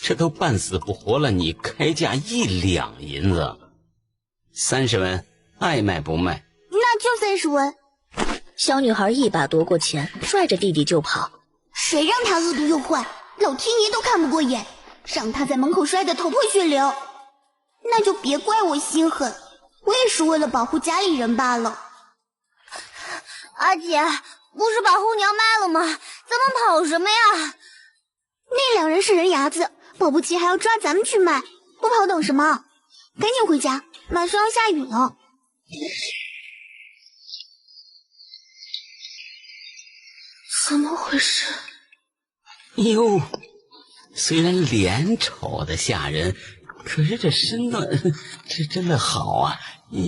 这都半死不活了，你开价1两银子，30文，爱卖不卖？那就30文。小女孩一把夺过钱，拽着弟弟就跑。谁让他恶毒又坏，老天爷都看不过眼，让他在门口摔得头破血流。那就别怪我心狠，我也是为了保护家里人罢了。阿姐，不是把后娘卖了吗？咱们跑什么呀？那2人是人牙子，保不齐还要抓咱们去卖，不跑等什么？赶紧回家，马上要下雨了。怎么回事？哟，虽然脸丑的吓人，可是这身段这真的好啊！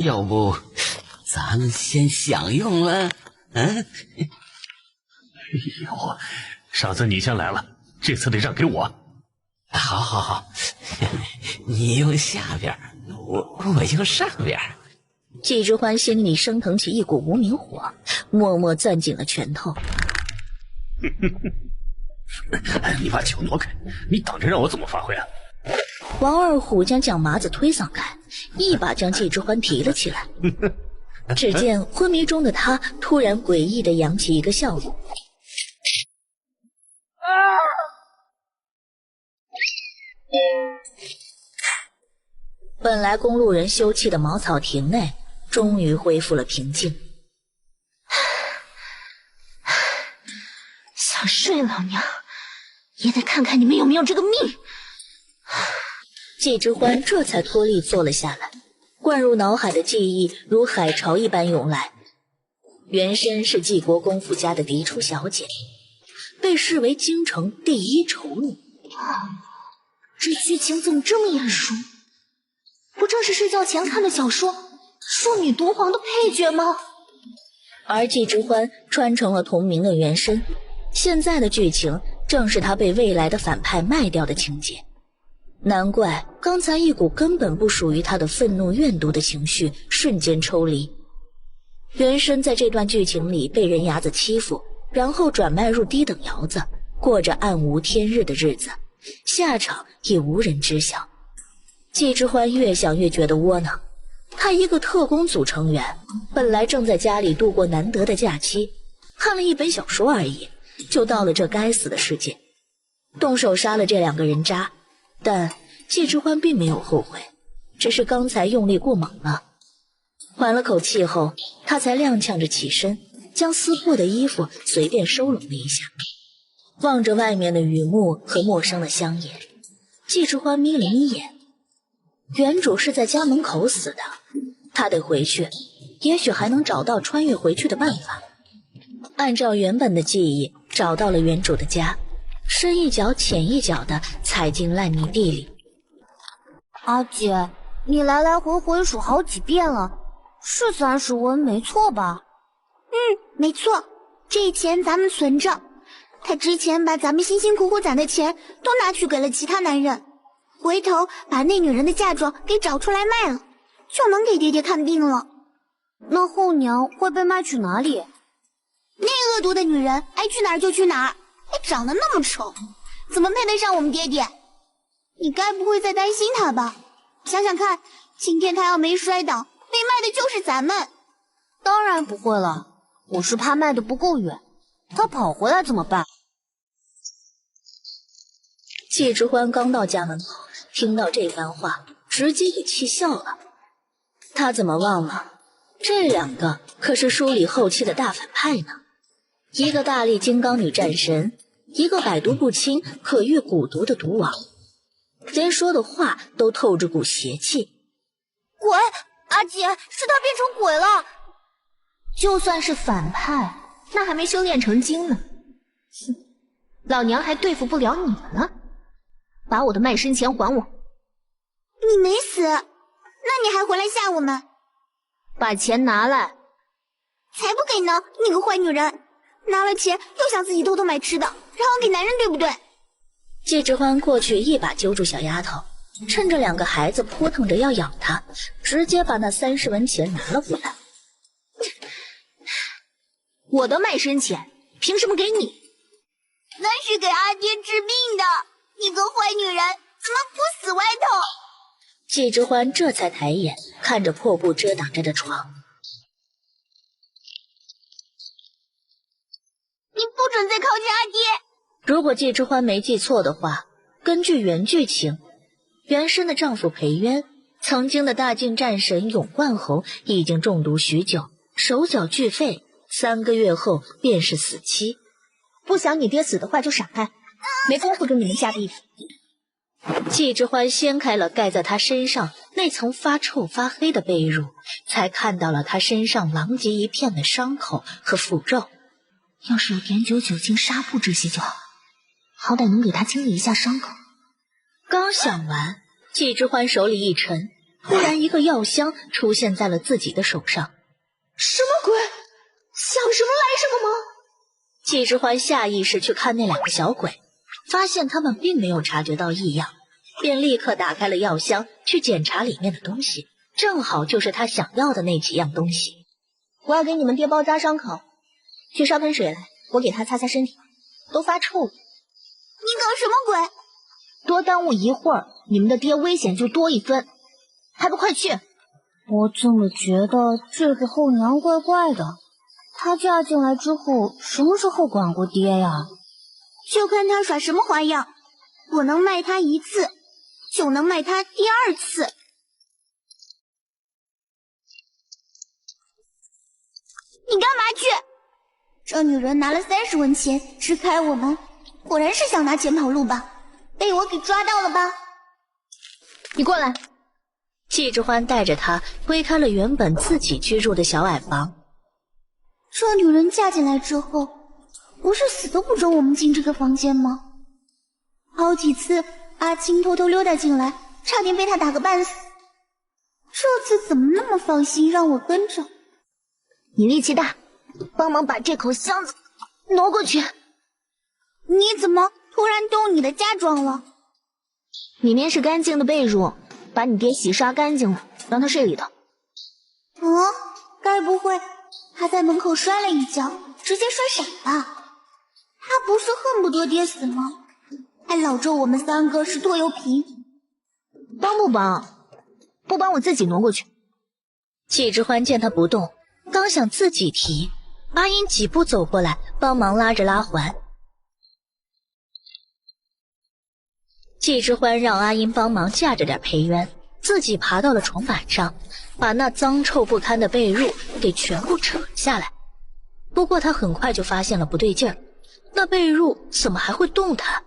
要不咱们先享用了？哎呦，上次你先来了，这次得让给我。好，你用下边，我用上边。季之欢心里升腾起一股无名火，默默攥紧了拳头。你把球挪开，你挡着让我怎么发挥啊？王二虎将蒋麻子推搡开，一把将季之欢提了起来。只见昏迷中的他突然诡异地扬起一个笑容。本来公路人休憩的茅草亭内终于恢复了平静。想睡老娘，也得看看你们有没有这个命。季之欢这才脱力坐了下来，灌入脑海的记忆如海潮一般涌来。原身是季国公府家的嫡出小姐，被视为京城第1丑女。这剧情怎么这么眼熟？不正是睡觉前看的小说《庶女夺皇》的配角吗？而季之欢穿成了同名的原身，现在的剧情正是他被未来的反派卖掉的情节。难怪刚才一股根本不属于他的愤怒怨毒的情绪瞬间抽离。原身在这段剧情里被人牙子欺负，然后转卖入低等窑子，过着暗无天日的日子，下场也无人知晓。季之欢越想越觉得窝囊，他一个特工组成员，本来正在家里度过难得的假期，看了一本小说而已，就到了这该死的世界，动手杀了这2个人渣。但季之欢并没有后悔，只是刚才用力过猛了。缓了口气后，他才踉跄着起身，将撕破的衣服随便收拢了一下。望着外面的雨幕和陌生的乡野，季之欢眯了眯眼。原主是在家门口死的，他得回去，也许还能找到穿越回去的办法。按照原本的记忆找到了原主的家，深一脚浅一脚地踩进烂泥地里。阿姐，你来来回回数好几遍了，是30文没错吧？没错，这钱咱们存着。他之前把咱们辛辛苦苦攒的钱都拿去给了其他男人，回头把那女人的嫁妆给找出来卖了，就能给爹爹看病了。那后娘会被卖去哪里？那恶毒的女人爱去哪儿就去哪儿，还长得那么丑，怎么配得上我们爹爹？你该不会在担心他吧？想想看，今天他要没摔倒，被卖的就是咱们。当然不会了，我是怕卖的不够远，他跑回来怎么办？季之欢刚到家门口，听到这番话，直接给气笑了。他怎么忘了，这2个可是书里后期的大反派呢？一个大力金刚女战神，一个百毒不侵、可御蛊毒的毒王，连说的话都透着股邪气。鬼！阿姐，是他变成鬼了！就算是反派，那还没修炼成精呢。哼，老娘还对付不了你们呢！把我的卖身钱还我！你没死，那你还回来吓我们？把钱拿来！才不给呢！你个坏女人，拿了钱又想自己偷偷买吃的，然后给男人，对不对？季之欢过去一把揪住小丫头，趁着2个孩子扑腾着要咬她，直接把那30文钱拿了回来。我的卖身钱凭什么给你？那是给阿爹治病的。你个坏女人，怎么不死外头？季之欢这才抬眼看着破布遮挡着的床。你不准再靠近阿爹！如果季之欢没记错的话，根据原剧情，原身的丈夫裴渊，曾经的大靖战神永冠侯已经中毒许久，手脚俱废，3个月后便是死期。不想你爹死的话就闪开，没工夫跟你们下地府。季之欢掀开了盖在他身上那层发臭发黑的被褥，才看到了他身上狼藉一片的伤口和腐肉。要是有碘酒、酒精、纱布这些就好，好歹能给他清理一下伤口。刚想完，季之欢手里一沉，突然一个药箱出现在了自己的手上。什么鬼？想什么来什么吗？季之欢下意识去看那2个小鬼，发现他们并没有察觉到异样，便立刻打开了药箱去检查里面的东西，正好就是他想要的那几样东西。我要给你们爹包扎伤口，去烧盆水来，我给他擦擦身体，都发臭了。你搞什么鬼？多耽误一会儿，你们的爹危险就多1分，还不快去！我怎么觉得这个后娘怪怪的？她嫁进来之后，什么时候管过爹呀？就看她耍什么花样，我能卖她1次，就能卖她第2次。你干嘛去？这女人拿了30文钱支开我们，果然是想拿钱跑路吧？被我给抓到了吧？你过来。季之欢带着他推开了原本自己居住的小矮房。这女人嫁进来之后，不是死都不准我们进这个房间吗？好几次阿青偷偷溜达进来，差点被她打个半死。这次怎么那么放心让我跟着？你力气大，帮忙把这口箱子挪过去。你怎么突然动你的嫁妆了？里面是干净的被褥，把你爹洗刷干净了，让他睡里头。该不会他在门口摔了一跤，直接摔傻了？他不是恨不得爹死吗？还老咒我们3个是拖油瓶。帮不帮？不帮我自己挪过去。季之欢见他不动，刚想自己提，阿英几步走过来帮忙拉着拉环。季之欢让阿英帮忙架着点裴渊，自己爬到了床板上，把那脏臭不堪的被褥给全部扯下来。不过他很快就发现了不对劲儿，那被褥怎么还会动弹？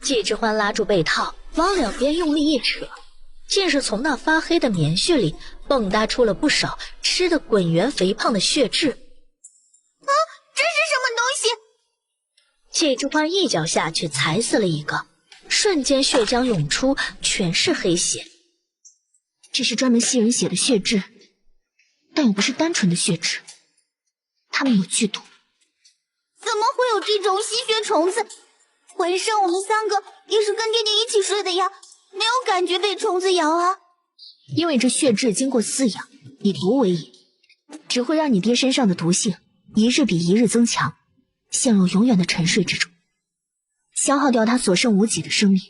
季之欢拉住被套，往两边用力一扯，竟是从那发黑的棉絮里蹦跶出了不少吃得滚圆肥胖的血质。这是什么东西？季之欢一脚下去踩死了一个，瞬间血浆涌出，全是黑血。这是专门吸人血的血质，但又不是单纯的血质，它们有剧毒。怎么会有这种吸血虫子？浑身我们3个也是跟爹爹一起睡的呀，没有感觉被虫子咬啊。因为这血质经过饲养，以毒为引，只会让你爹身上的毒性一日比一日增强，陷入永远的沉睡之中，消耗掉他所剩无几的生命。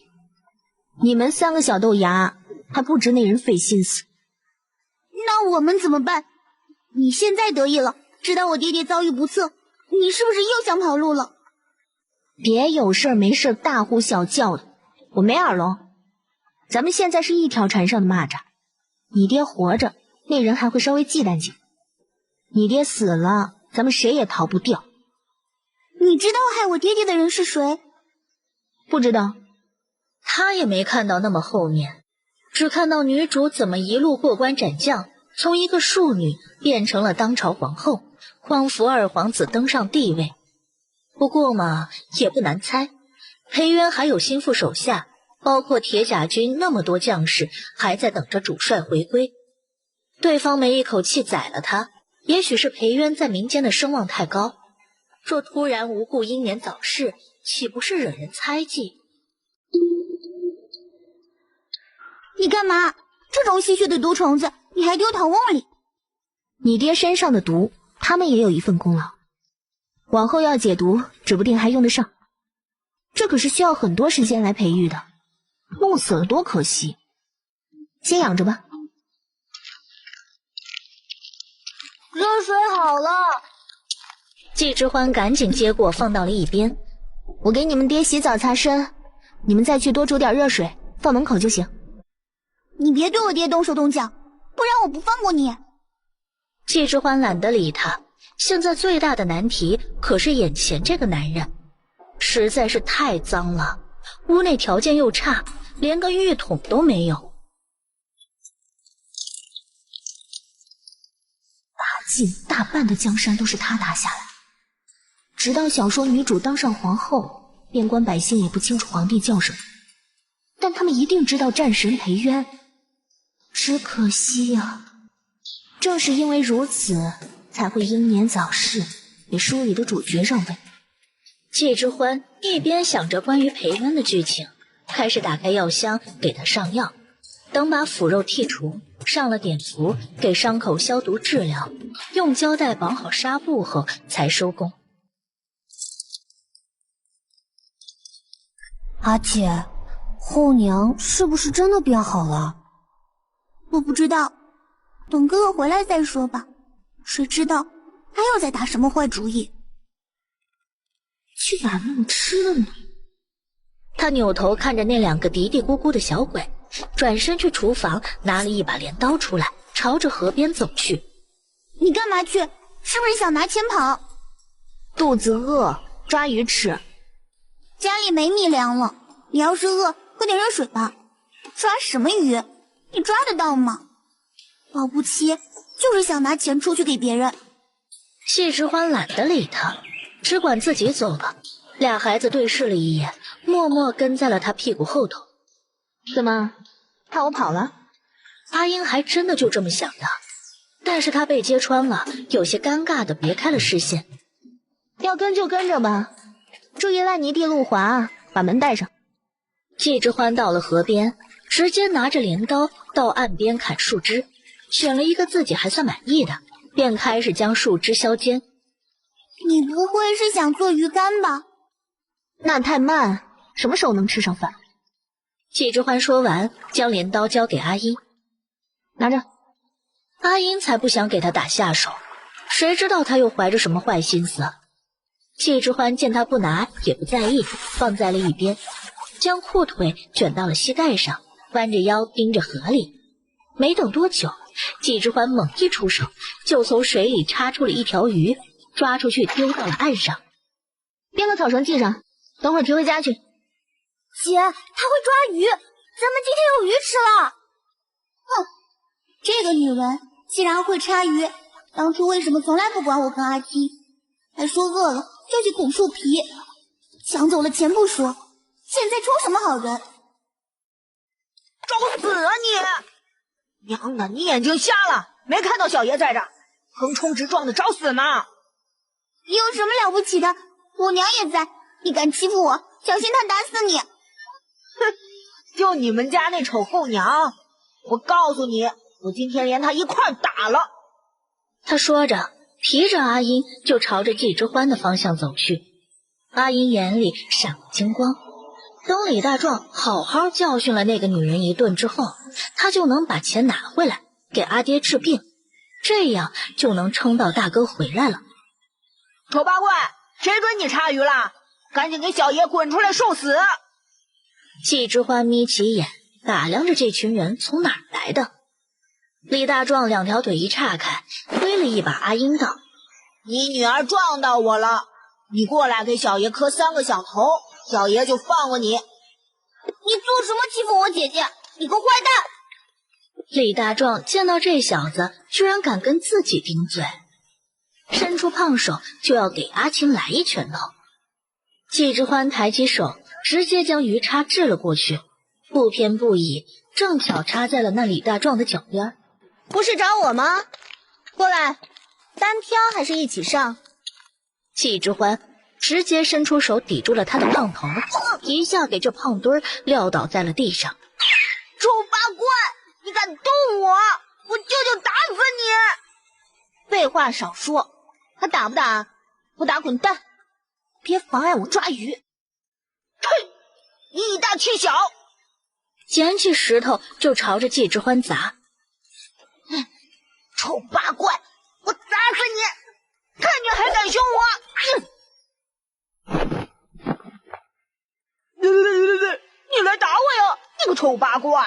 你们3个小豆芽还不值那人费心思。那我们怎么办？你现在得意了，知道我爹爹遭遇不测，你是不是又想跑路了？别有事没事大呼小叫的，我没耳聋。咱们现在是一条船上的蚂蚱，你爹活着，那人还会稍微忌惮几分；你爹死了，咱们谁也逃不掉。你知道害我爹爹的人是谁？不知道。他也没看到那么后面，只看到女主怎么一路过关斩将，从一个庶女变成了当朝皇后，匡扶2皇子登上帝位。不过嘛，也不难猜，裴渊还有心腹手下，包括铁甲军那么多将士，还在等着主帅回归。对方没一口气宰了他，也许是裴渊在民间的声望太高，若突然无故英年早逝，岂不是惹人猜忌？你干嘛？这种吸血的毒虫子，你还丢唐瓮里？你爹身上的毒，他们也有一份功劳。往后要解毒，指不定还用得上。这可是需要很多时间来培育的，弄死了多可惜。先养着吧。热水好了。季之欢赶紧接过，放到了一边。我给你们爹洗澡擦身，你们再去多煮点热水，放门口就行。你别对我爹动手动脚，不然我不放过你。季之欢懒得理他，现在最大的难题可是眼前这个男人，实在是太脏了，屋内条件又差，连个浴桶都没有。大半的江山都是他打下来，直到小说女主当上皇后，边关百姓也不清楚皇帝叫什么，但他们一定知道战神裴渊。只可惜啊，正是因为如此，才会英年早逝，给书里的主角让位。季之欢一边想着关于裴渊的剧情，开始打开药箱给他上药，等把腐肉剔除，上了碘伏，给伤口消毒治疗，用胶带绑好纱布后才收工。阿姐，后娘是不是真的变好了？我不知道，等哥哥回来再说吧。谁知道他又在打什么坏主意？去哪儿弄吃的呢？他扭头看着那两个嘀嘀咕咕的小鬼，转身去厨房拿了一把镰刀出来，朝着河边走去。你干嘛去？是不是想拿钱跑？肚子饿，抓鱼吃。家里没米粮了，你要是饿，喝点热水吧。抓什么鱼？你抓得到吗？保不齐就是想拿钱出去给别人。季之欢懒得理他，只管自己走了。俩孩子对视了一眼，默默跟在了他屁股后头。怎么，怕我跑了？阿英还真的就这么想的，但是他被揭穿了，有些尴尬的别开了视线。要跟就跟着吧，注意烂泥地路滑，把门带上。季之欢到了河边，直接拿着镰刀到岸边砍树枝，选了一个自己还算满意的，便开始将树枝削尖。你不会是想做鱼干吧？那太慢，什么时候能吃上饭？季之欢说完，将镰刀交给阿英，拿着。阿英才不想给他打下手，谁知道他又怀着什么坏心思。季之欢见他不拿也不在意，放在了一边，将裤腿卷到了膝盖上，弯着腰盯着河里。没等多久，季之欢猛一出手，就从水里插出了一条鱼，抓出去丢到了岸上。编个草绳系上，等会儿提回家去。姐，他会抓鱼，咱们今天有鱼吃了。哼，这个女人既然会插鱼，当初为什么从来不管我跟阿七，还说饿了就去啃树皮，抢走了钱不说，现在充什么好人？找死啊你！娘的，你眼睛瞎了，没看到小爷在这儿横冲直撞的找死吗？有什么了不起的？我娘也在，你敢欺负我，小心她打死你！哼，就你们家那丑后娘，我告诉你，我今天连她一块打了。他说着，提着阿英就朝着季之欢的方向走去。阿英眼里闪过金光，等李大壮好好教训了那个女人一顿之后，他就能把钱拿回来给阿爹治病，这样就能撑到大哥回来了。丑八怪，谁准你插鱼了？赶紧给小爷滚出来受死！季之欢眯起眼，打量着这群人从哪儿来的。李大壮两条腿一岔开，推了一把阿英道：你女儿撞到我了，你过来给小爷磕3个响头，小爷就放过你。你做什么欺负我姐姐？你个坏蛋！李大壮见到这小子居然敢跟自己顶嘴，伸出胖手就要给阿青来一拳头。季之欢抬起手，直接将鱼叉掷了过去，不偏不倚，正巧插在了那李大壮的脚边。不是找我吗？过来，单挑还是一起上？季之欢直接伸出手抵住了他的胖头，一下给这胖墩儿撂倒在了地上。丑八怪，你敢动我，我舅舅打死你！废话少说，还打不打？不打滚蛋！别妨碍我抓鱼！以大欺小。捡起石头就朝着季之欢砸。臭八怪，我砸死你！看你还敢凶我！你来打我呀，你个臭八怪！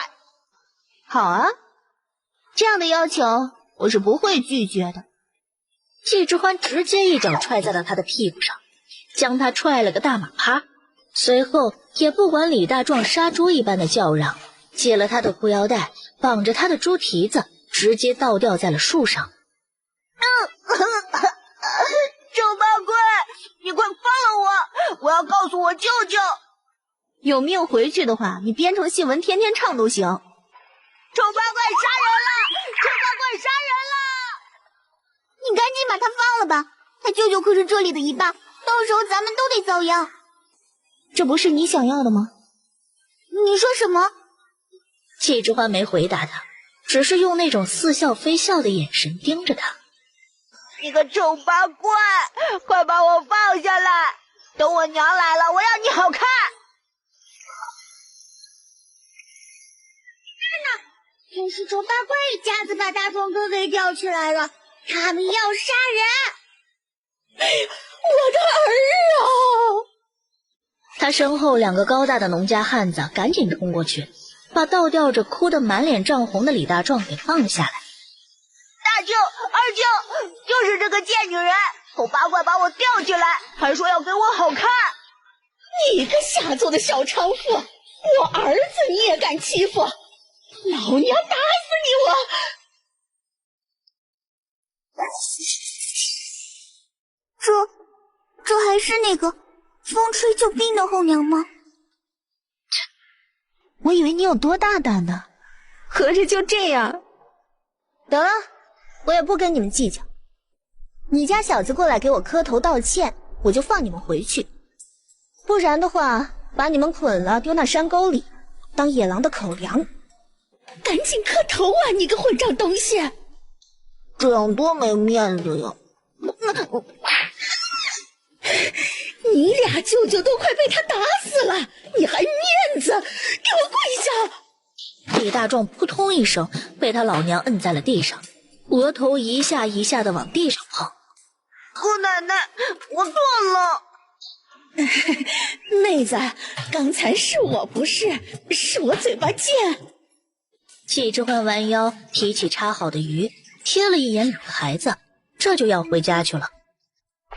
好啊，这样的要求我是不会拒绝的。季之欢直接一脚踹在了他的屁股上，将他踹了个大马趴，随后也不管李大壮杀猪一般的叫嚷，解了他的裤腰带，绑着他的猪蹄子，直接倒吊在了树上。臭八怪，你快放了我！我要告诉我舅舅。有命回去的话，你编成戏文天天唱都行。臭八怪杀人了！臭八怪杀人了！你赶紧把他放了吧，他舅舅可是这里的一霸，到时候咱们都得遭殃。这不是你想要的吗？你说什么？季之欢没回答他，只是用那种似笑非笑的眼神盯着他。你个臭八怪，快把我放下来！等我娘来了，我要你好看！真是臭八怪一家子把大壮哥给吊起来了，他们要杀人！我的儿啊！他身后2个高大的农家汉子赶紧冲过去，把倒吊着哭得满脸涨红的李大壮给放下来。大舅、二舅，就是这个贱女人，臭八怪把我吊起来，还说要给我好看。你个下作的小娼妇，我儿子你也敢欺负？老娘打死你！这还是那个风吹就病的后娘吗？我以为你有多大胆呢，合着就这样。得了，我也不跟你们计较。你家小子过来给我磕头道歉，我就放你们回去；不然的话，把你们捆了丢那山沟里，当野狼的口粮。赶紧磕头啊，你个混账东西！这样多没面子呀！你俩舅舅都快被他打死了，你还面子？给我跪下！李大壮扑通一声被他老娘摁在了地上，额头一下一下的往地上碰。姑奶奶，我错了。妹子，刚才是我不是，是我嘴巴贱。季之欢弯腰提起插好的鱼，瞥了一眼2个孩子，这就要回家去了。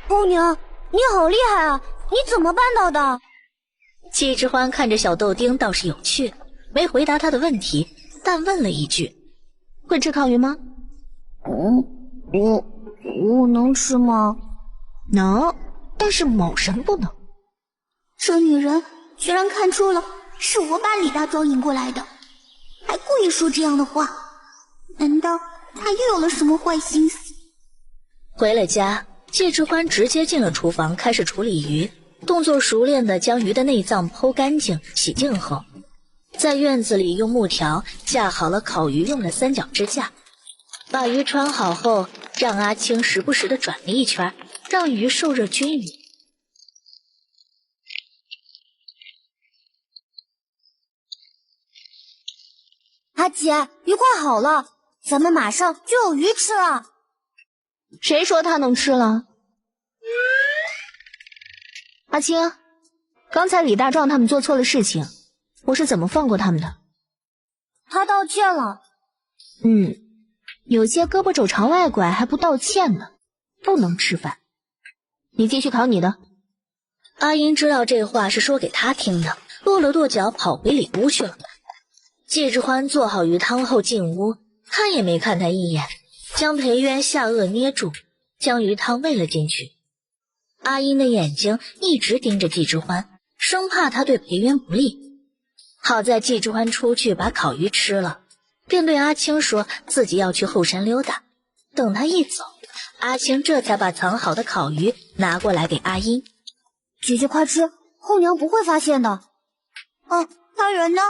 后娘，你好厉害啊！你怎么办到的？季之欢看着小豆丁倒是有趣，没回答他的问题，但问了一句：“会吃烤鱼吗？”我能吃吗？能，但是某人不能。这女人居然看出了是我把李大壮引过来的，还故意说这样的话，难道她又有了什么坏心思？回了家，季之欢直接进了厨房，开始处理鱼，动作熟练地将鱼的内脏剖干净洗净后，在院子里用木条架好了烤鱼用的3角支架，把鱼穿好后，让阿青时不时地转了一圈，让鱼受热均匀。阿姐，鱼快好了，咱们马上就有鱼吃了。谁说他能吃了？阿青，刚才李大壮他们做错了事情，我是怎么放过他们的？他道歉了。有些胳膊肘长外拐还不道歉呢，不能吃饭。你继续烤你的。阿英知道这话是说给他听的，跺了跺脚跑回里屋去了。季之欢做好鱼汤后进屋，看也没看他一眼，将裴渊下颚捏住，将鱼汤喂了进去。阿英的眼睛一直盯着季之欢，生怕他对裴渊不利。好在季之欢出去把烤鱼吃了，便对阿青说自己要去后山溜达。等他一走，阿青这才把藏好的烤鱼拿过来给阿英。姐姐快吃，后娘不会发现的。他人呢？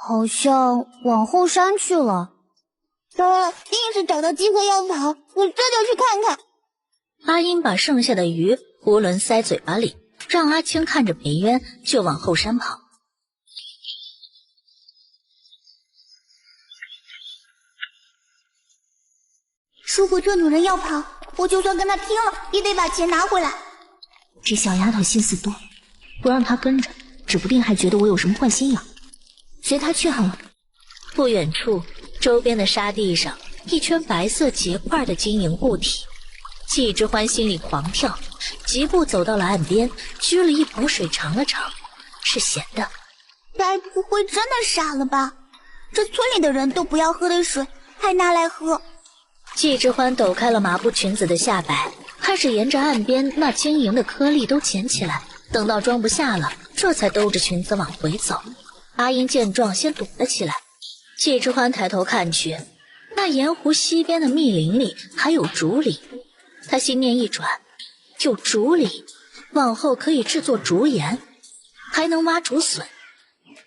好像往后山去了。硬是找到机会要跑，我这就去看看。阿英把剩下的鱼囫囵塞嘴巴里，让阿青看着裴渊就往后山跑。如果这女人要跑，我就算跟她拼了，也得把钱拿回来。这小丫头心思多，不让她跟着，指不定还觉得我有什么坏心眼。随她去好了。不远处，周边的沙地上，一圈白色结块的晶莹物体。季之欢心里狂跳，疾步走到了岸边，掬了一捧水尝了尝，是咸的。该不会真的傻了吧？这村里的人都不要喝的水，还拿来喝。季之欢抖开了麻布裙子的下摆，开始沿着岸边那晶莹的颗粒都捡起来，等到装不下了，这才兜着裙子往回走。阿英见状先躲了起来。季之欢抬头看去，那盐湖西边的密林里还有竹林，他心念一转，有竹林，往后可以制作竹盐，还能挖竹笋。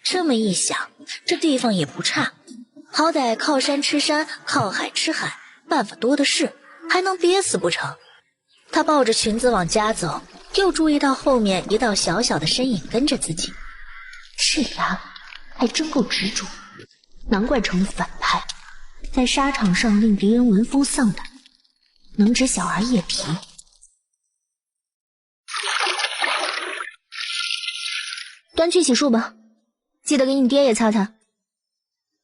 这么一想，这地方也不差，好歹靠山吃山，靠海吃海，办法多的是，还能憋死不成？他抱着裙子往家走，又注意到后面一道小小的身影跟着自己。这丫头还真够执着，难怪成了反派，在沙场上令敌人闻风丧胆，能知小儿夜皮。端去洗漱吧，记得给你爹也擦擦。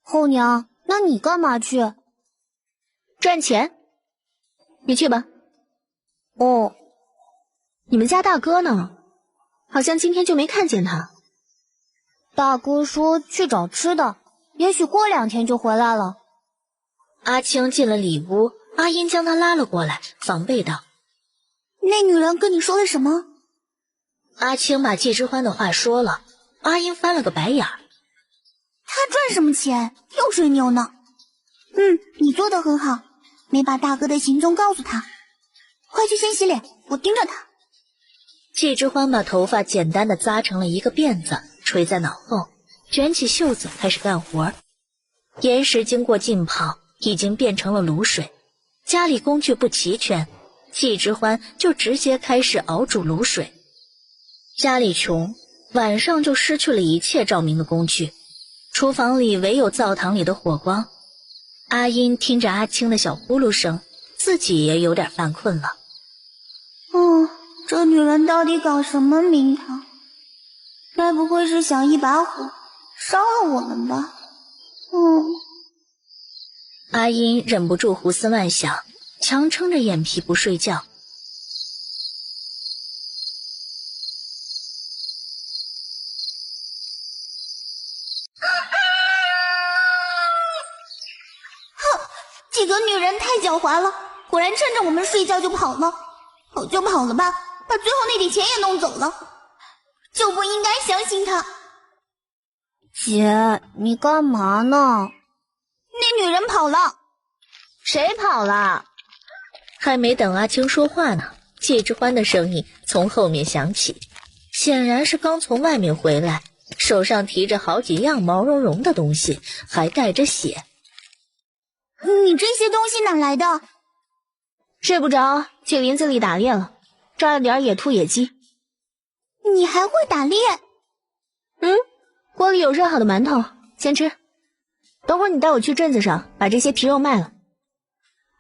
后娘，那你干嘛去？赚钱。你去吧。哦，你们家大哥呢？好像今天就没看见他。大哥说去找吃的，也许过2天就回来了。阿青进了里屋，阿英将他拉了过来，防备道：那女人跟你说了什么？阿青把季之欢的话说了，阿英翻了个白眼儿。他赚什么钱？又吹牛呢。你做得很好，没把大哥的行踪告诉他。快去先洗脸，我盯着他。季之欢把头发简单的扎成了一个辫子，垂在脑后，卷起袖子开始干活。岩石经过浸泡，已经变成了卤水。家里工具不齐全，季之欢就直接开始熬煮卤水。家里穷，晚上就失去了一切照明的工具，厨房里唯有灶堂里的火光。阿英听着阿青的小呼噜声，自己也有点犯困了。这女人到底搞什么名堂？该不会是想一把火烧了我们吧？阿英忍不住胡思乱想，强撑着眼皮不睡觉。这个女人太狡猾了，果然趁着我们睡觉就跑了。跑就跑了吧，把最后那点钱也弄走了，就不应该相信她。姐，你干嘛呢？那女人跑了。谁跑了？还没等阿青说话呢，季之欢的声音从后面响起，显然是刚从外面回来，手上提着好几样毛茸茸的东西，还带着血。你这些东西哪来的？睡不着，去林子里打猎了，抓了点野兔野鸡。你还会打猎？锅里有热好的馒头，先吃。等会儿你带我去镇子上，把这些皮肉卖了。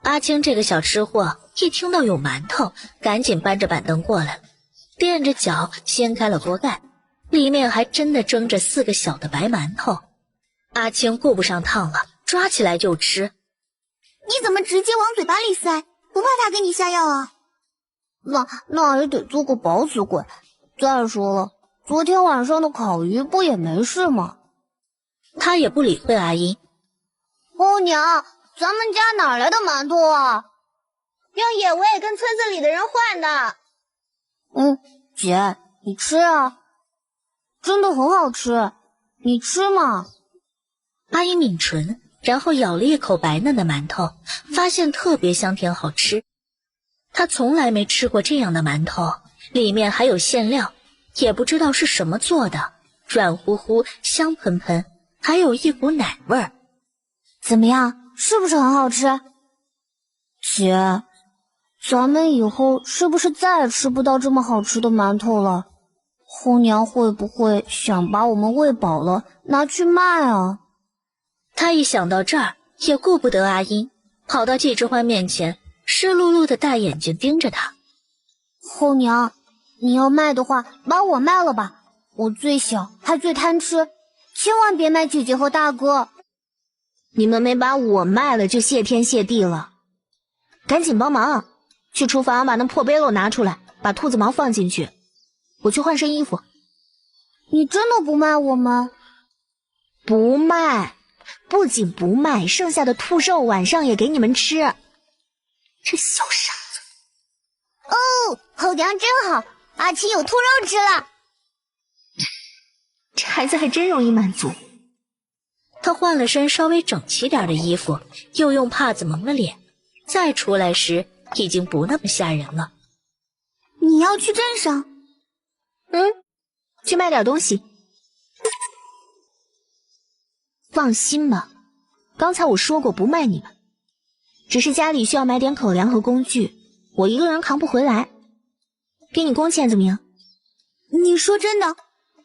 阿青这个小吃货一听到有馒头，赶紧搬着板凳过来了，垫着脚掀开了锅盖，里面还真的蒸着4个小的白馒头。阿青顾不上烫了，抓起来就吃。你怎么直接往嘴巴里塞？不怕他给你下药啊？那也得做个饱死鬼。再说了，昨天晚上的烤鱼不也没事吗？他也不理会阿英。欧娘，咱们家哪来的馒头啊？用野味跟村子里的人换的。姐，你吃啊，真的很好吃，你吃嘛。阿英抿唇，然后咬了一口白嫩的馒头，发现特别香甜好吃。他从来没吃过这样的馒头，里面还有馅料，也不知道是什么做的，软乎乎，香喷喷，还有一股奶味儿。怎么样，是不是很好吃？姐，咱们以后是不是再也吃不到这么好吃的馒头了？红娘会不会想把我们喂饱了拿去卖啊？他一想到这儿，也顾不得阿英，跑到季之欢面前，湿漉漉的大眼睛盯着他。红娘，你要卖的话，把我卖了吧，我最小还最贪吃，千万别卖姐姐和大哥。你们没把我卖了就谢天谢地了，赶紧帮忙，去厨房把那破背篓拿出来，把兔子毛放进去，我去换身衣服。你真的不卖我们？不卖，不仅不卖，剩下的兔肉晚上也给你们吃。这小傻子。哦，红娘真好，阿青有兔肉吃了。这孩子还真容易满足。他换了身稍微整齐点的衣服，又用帕子蒙了脸，再出来时已经不那么吓人了。你要去镇上？去卖点东西。放心吧，刚才我说过不卖你们，只是家里需要买点口粮和工具，我一个人扛不回来，给你工钱怎么样？你说真的？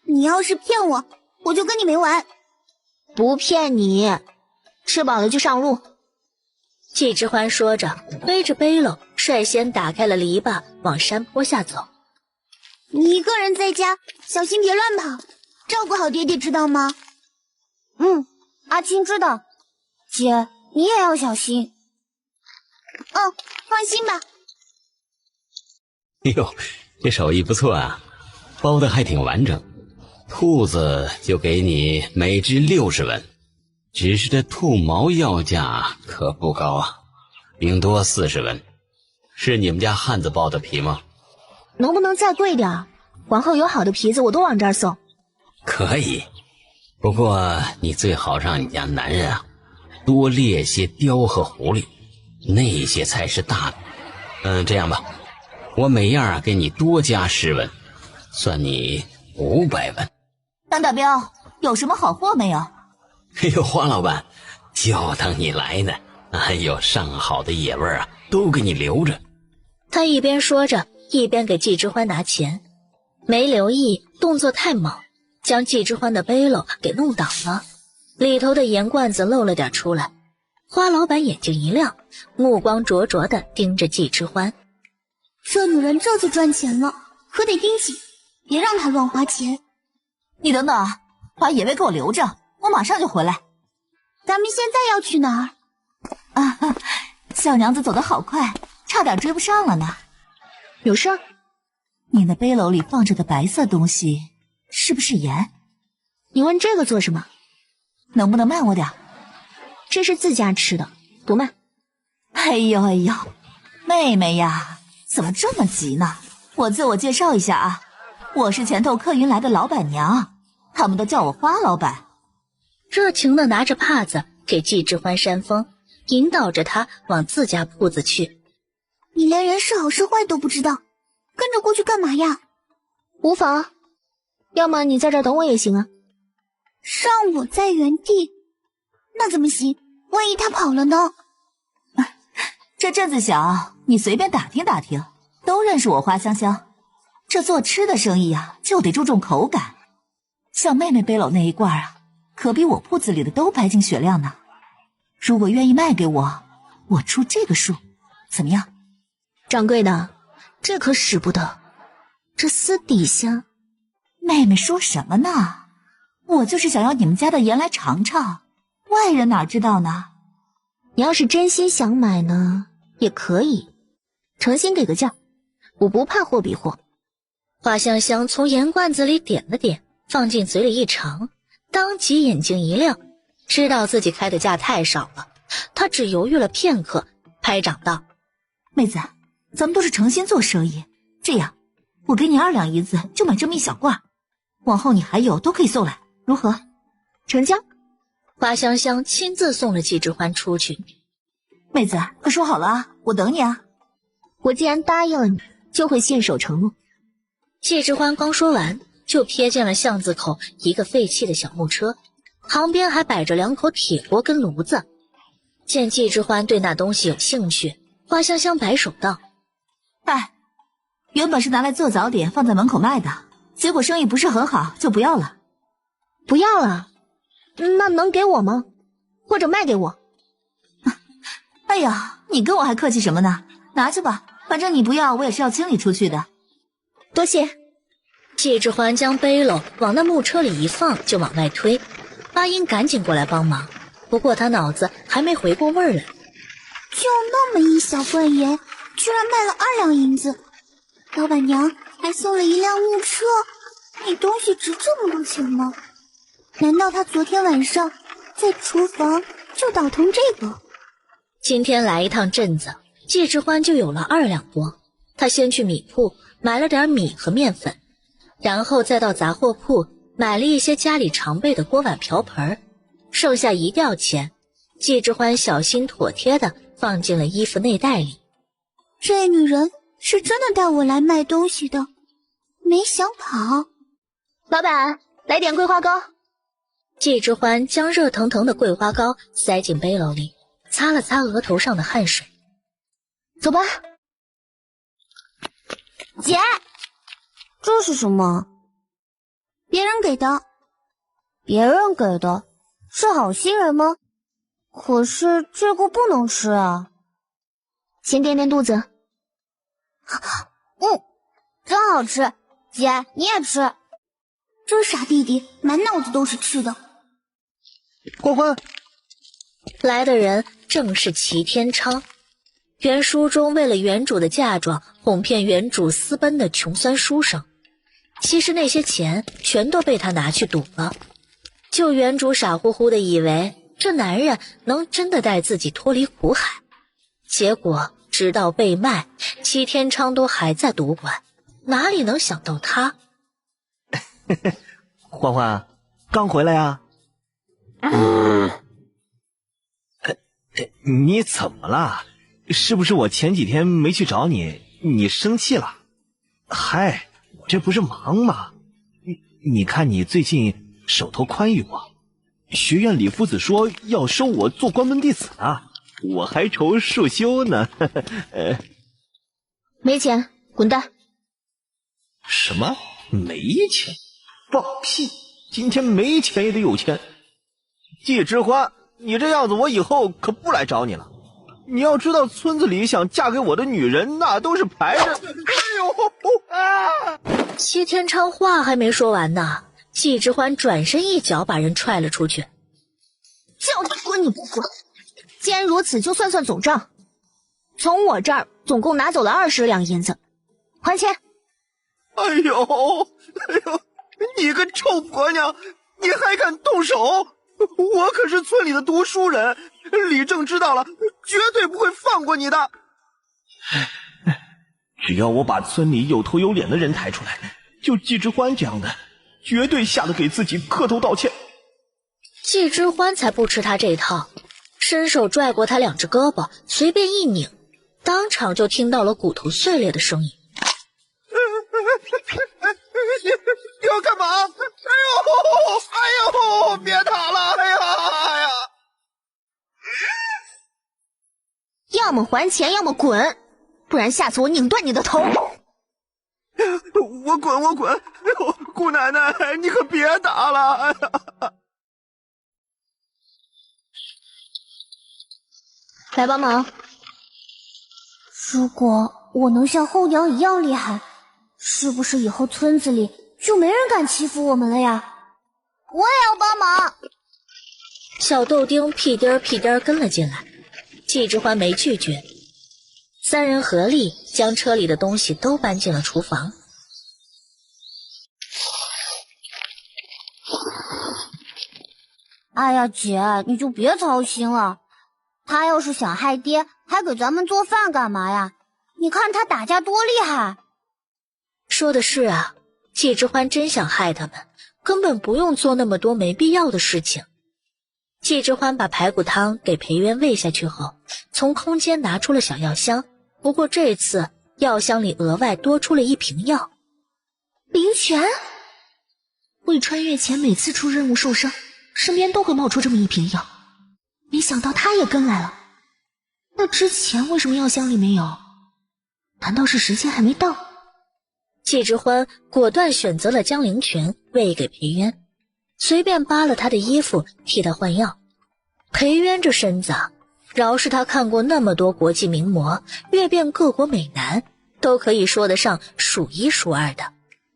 你要是骗我，我就跟你没完。不骗你，吃饱了就上路。季之欢说着，背着背篓率先打开了篱笆，往山坡下走。你一个人在家，小心别乱跑，照顾好爹爹，知道吗？阿青知道。姐，你也要小心。放心吧。哎呦，这手艺不错啊，包的还挺完整。兔子就给你每只60文，只是这兔毛要价可不高啊，顶多40文。是你们家汉子包的皮吗？能不能再贵点？往后有好的皮子我都往这儿送。可以，不过你最好让你家男人啊多猎些雕和狐狸，那些才是大的。这样吧，我每样给你多加10文，算你500文。张大彪，有什么好货没有？哎呦，花老板，就等你来呢。哎呦，上好的野味啊，都给你留着。他一边说着，一边给季之欢拿钱，没留意，动作太猛，将季之欢的背篓给弄倒了，里头的盐罐子漏了点出来。花老板眼睛一亮，目光灼灼地盯着季之欢。这女人这次赚钱了，可得盯紧，别让她乱花钱。你等等，把野味给我留着，我马上就回来。咱们现在要去哪儿？小娘子走得好快，差点追不上了呢。有事儿？你那背篓里放着的白色东西是不是盐？你问这个做什么？能不能慢我点？这是自家吃的，不慢。哎呦，妹妹呀，怎么这么急呢？我自我介绍一下啊，我是前头客运来的老板娘，他们都叫我花老板。热情地拿着帕子给季之欢扇风，引导着他往自家铺子去。你连人是好是坏都不知道，跟着过去干嘛呀？无妨，要么你在这儿等我也行啊。让我在原地？那怎么行？万一他跑了呢？这镇子小，你随便打听打听，都认识我花香香。这做吃的生意啊，就得注重口感。像妹妹背篓那一罐啊，可比我铺子里的都白净雪亮呢。如果愿意卖给我，我出这个数，怎么样？掌柜的，这可使不得。这私底下……妹妹说什么呢？我就是想要你们家的盐来尝尝，外人哪知道呢？你要是真心想买呢，也可以，诚心给个价，我不怕货比货。花香香从盐罐子里点了点，放进嘴里一尝，当即眼睛一亮，知道自己开的价太少了。他只犹豫了片刻，拍掌道：妹子，咱们都是诚心做生意，这样我给你2两银子就买这么一小罐，往后你还有都可以送来，如何？成交。花香香亲自送了季之欢出去。妹子，快说好了啊，我等你啊。我既然答应了你，就会信守承诺。季之欢刚说完，就瞥见了巷子口一个废弃的小木车，旁边还摆着2口铁锅跟炉子。见季之欢对那东西有兴趣，花香香摆手道：原本是拿来做早点放在门口卖的，结果生意不是很好，就不要了。不要了？那能给我吗？或者卖给我？哎呀，你跟我还客气什么呢？拿去吧，反正你不要，我也是要清理出去的。多谢。季之欢将背篓往那木车里一放，就往外推。阿英赶紧过来帮忙，不过他脑子还没回过味儿来。就那么一小罐盐，居然卖了2两银子，老板娘还送了一辆木车，你东西值这么多钱吗？难道他昨天晚上在厨房就倒腾这个？今天来一趟镇子，季之欢就有了2两多。他先去米铺买了点米和面粉，然后再到杂货铺买了一些家里常备的锅碗瓢盆，剩下1吊钱，季之欢小心妥帖地放进了衣服内袋里。这女人是真的带我来卖东西的，没想跑。老板，来点桂花糕。季之欢将热腾腾的桂花糕塞进背篓里，擦了擦额头上的汗水。走吧。姐，这是什么？别人给的。别人给的？是好心人吗？可是这个不能吃啊。先垫垫肚子。真好吃。姐，你也吃。这傻弟弟满脑子都是吃的。欢欢，来的人正是齐天昌，原书中为了原主的嫁妆哄骗原主私奔的穷酸书生，其实那些钱全都被他拿去赌了。就原主傻乎乎的以为这男人能真的带自己脱离苦海，结果直到被卖，齐天昌都还在赌馆，哪里能想到他。欢欢，刚回来呀？你怎么了？是不是我前几天没去找你，你生气了？嗨，这不是忙吗？你看你最近手头宽裕不？学院李夫子说要收我做关门弟子呢，我还愁束修呢。没钱，滚蛋！什么？没钱？放屁！今天没钱也得有钱。季之欢，你这样子我以后可不来找你了。你要知道，村子里想嫁给我的女人，那都是排着。齐天昌话还没说完呢，季之欢转身一脚把人踹了出去。叫你滚你不滚！既然如此，就算算总账。从我这儿总共拿走了20两银子，还钱！哎呦，你个臭婆娘，你还敢动手？我可是村里的读书人，李正知道了，绝对不会放过你的。只要我把村里有头有脸的人抬出来，就季之欢这样的，绝对吓得给自己磕头道歉。季之欢才不吃他这套，伸手拽过他2只胳膊，随便一拧，当场就听到了骨头碎裂的声音。你要干嘛？哎呦，别打了！哎呀！要么还钱，要么滚，不然下次我拧断你的头！我滚！哎呦，姑奶奶，你可别打了！哎呀！来帮忙。如果我能像后娘一样厉害，是不是以后村子里就没人敢欺负我们了呀？我也要帮忙。小豆丁屁颠儿屁颠儿跟了进来，季之欢没拒绝，3人合力将车里的东西都搬进了厨房。哎呀，姐，你就别操心了。他要是想害爹，还给咱们做饭干嘛呀？你看他打架多厉害。说的是啊，季之欢真想害他们，根本不用做那么多没必要的事情。季之欢把排骨汤给裴渊喂下去后，从空间拿出了小药箱，不过这次药箱里额外多出了一瓶药。灵泉？未穿越前每次出任务受伤，身边都会冒出这么一瓶药，没想到他也跟来了。那之前为什么药箱里没有？难道是时间还没到？季之欢果断选择了将灵泉喂给裴渊，随便扒了他的衣服替他换药。裴渊这身子，饶是他看过那么多国际名模，阅遍各国美男，都可以说得上数一数二的。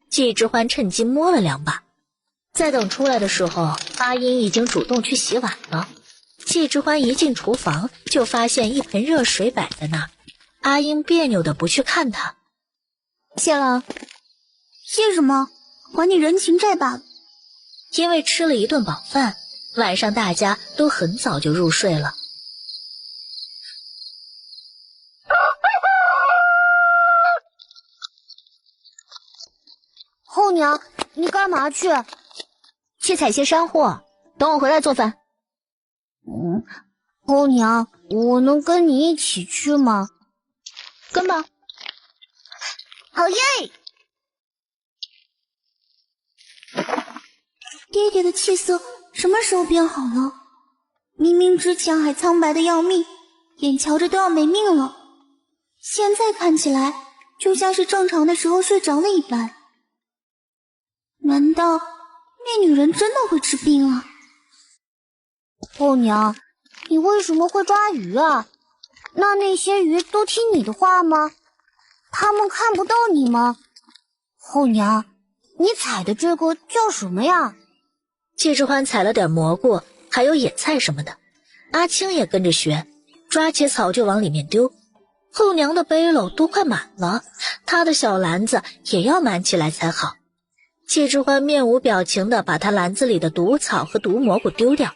季之欢趁机摸了2把，在等出来的时候，阿英已经主动去洗碗了。季之欢一进厨房就发现一盆热水摆在那儿，阿英别扭的不去看他。谢了。谢什么？还你人情债吧。因为吃了一顿饱饭，晚上大家都很早就入睡了。后娘，你干嘛去？去采些山货，等我回来做饭。后娘，我能跟你一起去吗？跟吧。好耶！爹爹的气色什么时候变好了？明明之前还苍白的要命，眼瞧着都要没命了，现在看起来就像是正常的时候睡着了一般。难道那女人真的会治病啊？后娘，你为什么会抓鱼啊？那些鱼都听你的话吗？他们看不到你吗？后娘，你采的这个叫什么呀？季之欢采了点蘑菇，还有野菜什么的。阿青也跟着学，抓起草就往里面丢。后娘的背篓都快满了，她的小篮子也要满起来才好。季之欢面无表情地把他篮子里的毒草和毒蘑菇丢掉。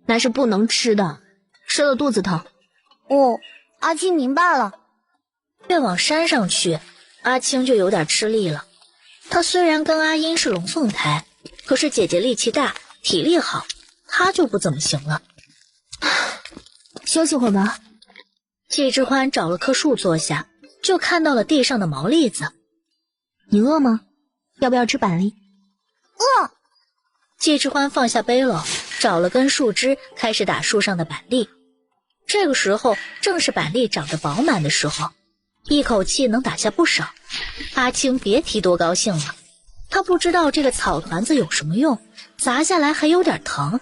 那是不能吃的，吃了肚子疼。哦，阿青明白了。越往山上去，阿青就有点吃力了。他虽然跟阿英是龙凤胎，可是姐姐力气大，体力好，他就不怎么行了。休息会儿吧。季之欢找了棵树坐下，就看到了地上的毛栗子。你饿吗？要不要吃板栗？饿。季之欢放下背篓，找了根树枝，开始打树上的板栗。这个时候正是板栗长得饱满的时候，一口气能打下不少。阿青别提多高兴了，他不知道这个草团子有什么用，砸下来还有点疼，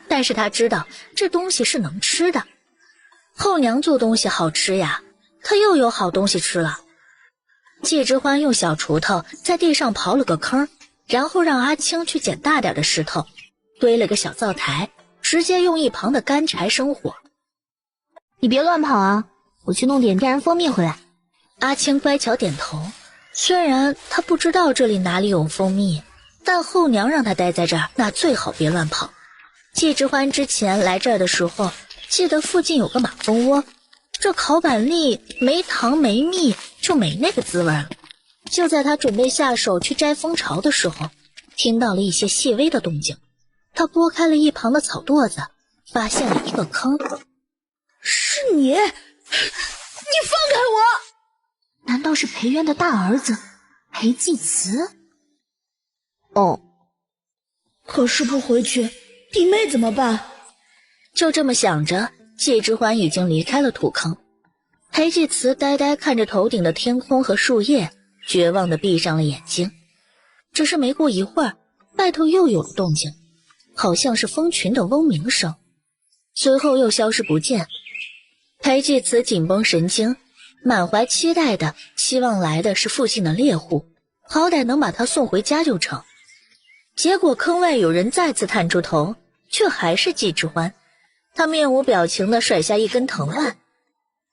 但是他知道这东西是能吃的。后娘做东西好吃呀，他又有好东西吃了。季之欢用小锄头在地上刨了个坑，然后让阿青去捡大点的石头，堆了个小灶台，直接用一旁的干柴生火。你别乱跑啊，我去弄点天然蜂蜜回来。阿青乖巧点头，虽然他不知道这里哪里有蜂蜜，但后娘让他待在这儿，那最好别乱跑。季之欢之前来这儿的时候，记得附近有个马蜂窝，这烤板栗没糖没蜜，就没那个滋味了。就在他准备下手去摘蜂巢的时候，听到了一些细微的动静。他拨开了一旁的草垛子，发现了一个坑。是你放开我！难道是裴渊的大儿子裴季慈？哦，可是不回去，弟妹怎么办？就这么想着，季之欢已经离开了土坑。裴季慈呆呆看着头顶的天空和树叶，绝望地闭上了眼睛。只是没过一会儿，外头又有了动静，好像是蜂群的嗡鸣声，随后又消失不见。裴季慈紧绷神经，满怀期待的希望来的是附近的猎户，好歹能把他送回家就成。结果坑外有人再次探出头，却还是季之欢。他面无表情地甩下一根藤蔓，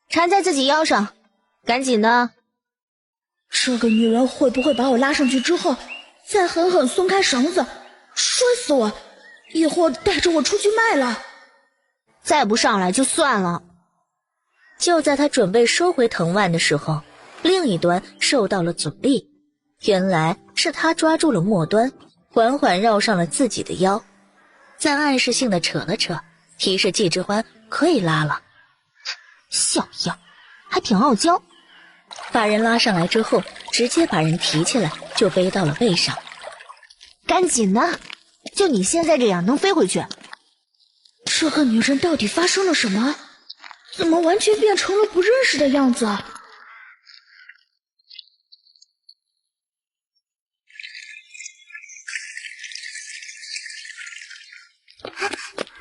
缠在自己腰上，赶紧的。这个女人会不会把我拉上去之后，再狠狠松开绳子，摔死我，以后带着我出去卖了？再不上来就算了。就在他准备收回藤蔓的时候，另一端受到了阻力。原来是他抓住了末端，缓缓绕上了自己的腰，再暗示性的扯了扯，提示季之欢可以拉了。小样，还挺傲娇。把人拉上来之后，直接把人提起来就背到了背上。赶紧的，就你现在这样能飞回去？这个女人到底发生了什么？怎么完全变成了不认识的样子？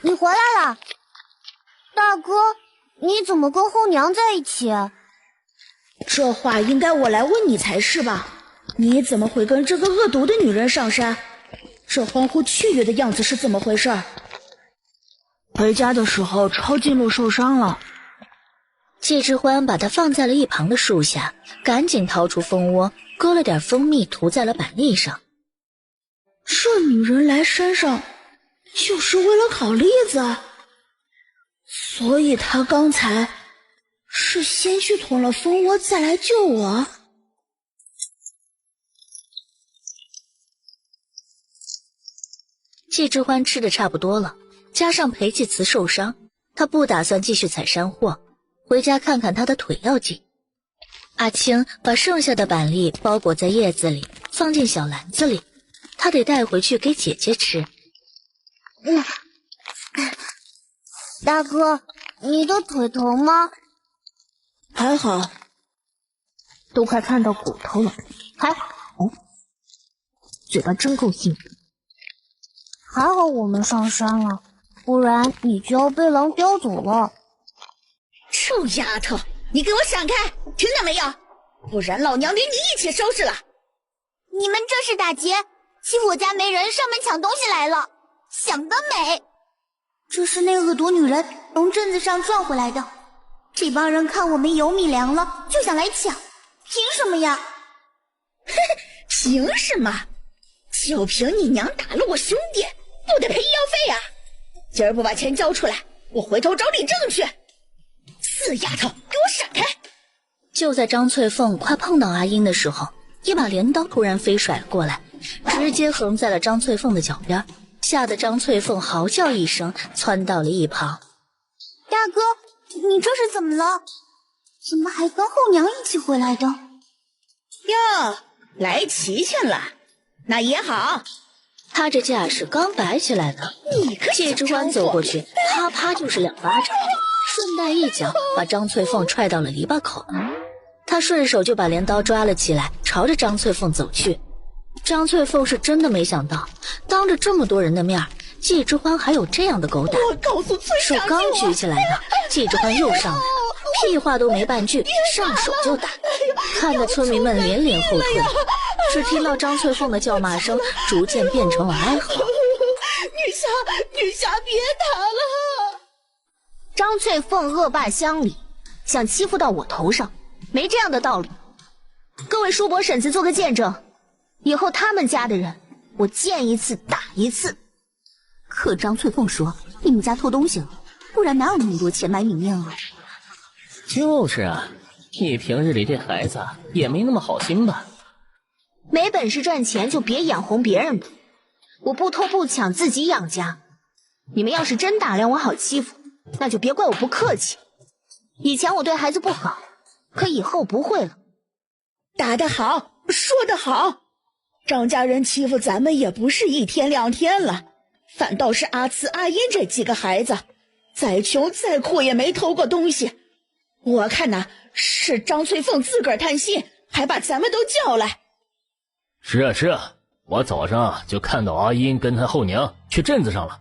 你回来了，大哥，你怎么跟后娘在一起？这话应该我来问你才是吧？你怎么会跟这个恶毒的女人上山？这欢呼雀跃的样子是怎么回事？回家的时候抄近路受伤了。季之欢把它放在了一旁的树下，赶紧掏出蜂窝，勾了点蜂蜜涂在了板栗上。这女人来山上就是为了烤栗子，所以她刚才是先去捅了蜂窝再来救我。季之欢吃的差不多了，加上裴继慈受伤，他不打算继续采山货，回家看看他的腿要紧。阿青把剩下的板栗包裹在叶子里，放进小篮子里，他得带回去给姐姐吃。大哥，你的腿疼吗？还好，都快看到骨头了，还好。嘴巴真够硬。还好我们上山了，不然你就要被狼叼走了。臭丫头，你给我闪开，听到没有？不然老娘连你一起收拾了。你们这是打劫，欺负我家没人，上门抢东西来了，想得美！这是那恶毒女人从镇子上撞回来的，这帮人看我们有米粮了，就想来抢，凭什么呀？凭什么？就凭你娘打了我兄弟，不得赔医药费啊！今儿不把钱交出来，我回头找李正去。死丫头，给我闪开！就在张翠凤快碰到阿英的时候，一把镰刀突然飞甩了过来，直接横在了张翠凤的脚边，吓得张翠凤嚎叫一声，窜到了一旁。大哥，你这是怎么了？怎么还跟后娘一起回来的？哟，来齐全了，那也好。他这架势刚摆起来呢，谢之欢走过去，啪啪就是2巴掌，顺带一脚把张翠凤踹到了篱笆口。他顺手就把镰刀抓了起来，朝着张翠凤走去。张翠凤是真的没想到，当着这么多人的面，季之欢还有这样的狗胆。我告诉村长，手刚举起来呢，季之欢又上来了，屁话都没半句，上手就打，看得村民们连连后退。只听到张翠凤的叫骂声逐渐变成了哀嚎。女侠别打了！张翠凤恶霸乡里，想欺负到我头上，没这样的道理。各位叔伯婶子做个见证，以后他们家的人，我见一次打一次。可张翠凤说你们家偷东西了，不然哪有那么多钱买米面啊？就是啊，你平日里这孩子也没那么好心吧？没本事赚钱就别眼红别人吧，我不偷不抢自己养家。你们要是真打量我好欺负，那就别怪我不客气。以前我对孩子不好，可以后不会了。打得好，说得好，张家人欺负咱们也不是1天2天了，反倒是阿慈阿英这几个孩子，再穷再苦也没偷过东西。我看呐，是张翠凤自个儿贪心，还把咱们都叫来。是啊是啊，我早上就看到阿英跟她后娘去镇子上了。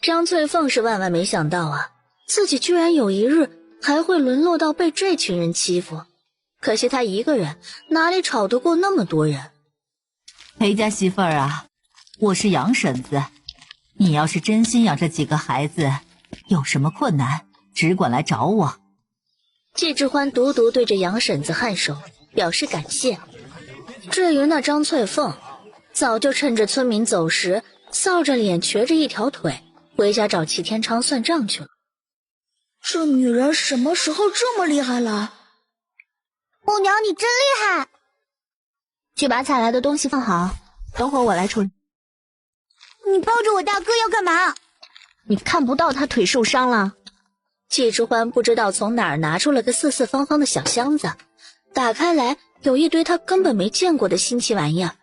张翠凤是万万没想到啊，自己居然有一日还会沦落到被这群人欺负。可惜她一个人哪里吵得过那么多人。裴家媳妇儿啊，我是杨婶子，你要是真心养这几个孩子，有什么困难只管来找我。季之欢独独对着杨婶子颔首，表示感谢。至于那张翠凤，早就趁着村民走时，臊着脸瘸着一条腿，回家找齐天昌算账去了。这女人什么时候这么厉害了？后娘你真厉害！去把采来的东西放好，等会儿我来处理。你抱着我大哥要干嘛？你看不到他腿受伤了？季之欢不知道从哪儿拿出了个四四方方的小箱子，打开来有一堆他根本没见过的新奇玩意儿。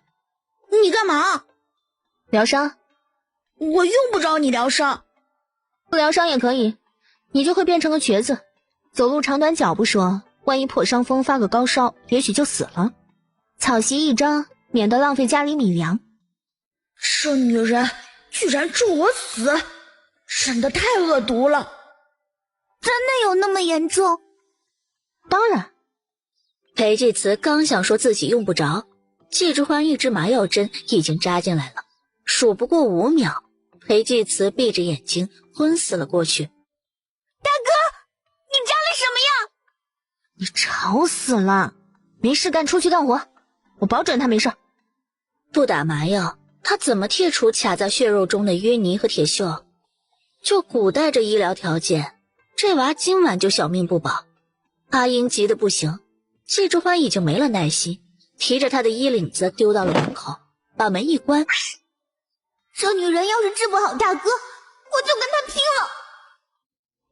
你干嘛？疗伤。我用不着你疗伤。不疗伤也可以，你就会变成个瘸子，走路长短脚不说，万一破伤风发个高烧，也许就死了。草席一张，免得浪费家里米粮。这女人居然助我死，真的太恶毒了。真的有那么严重？当然。裴继慈刚想说自己用不着，季之欢一支麻药针已经扎进来了，数不过5秒，裴继慈闭着眼睛昏死了过去。大哥，你扎了什么呀？你吵死了！没事干出去干活，我保准他没事。不打麻药，他怎么剔除卡在血肉中的淤泥和铁锈？就古代这医疗条件，这娃今晚就小命不保。阿英急得不行，季之欢已经没了耐心，提着他的衣领子丢到了门口，把门一关。这女人要是治不好大哥，我就跟她拼了。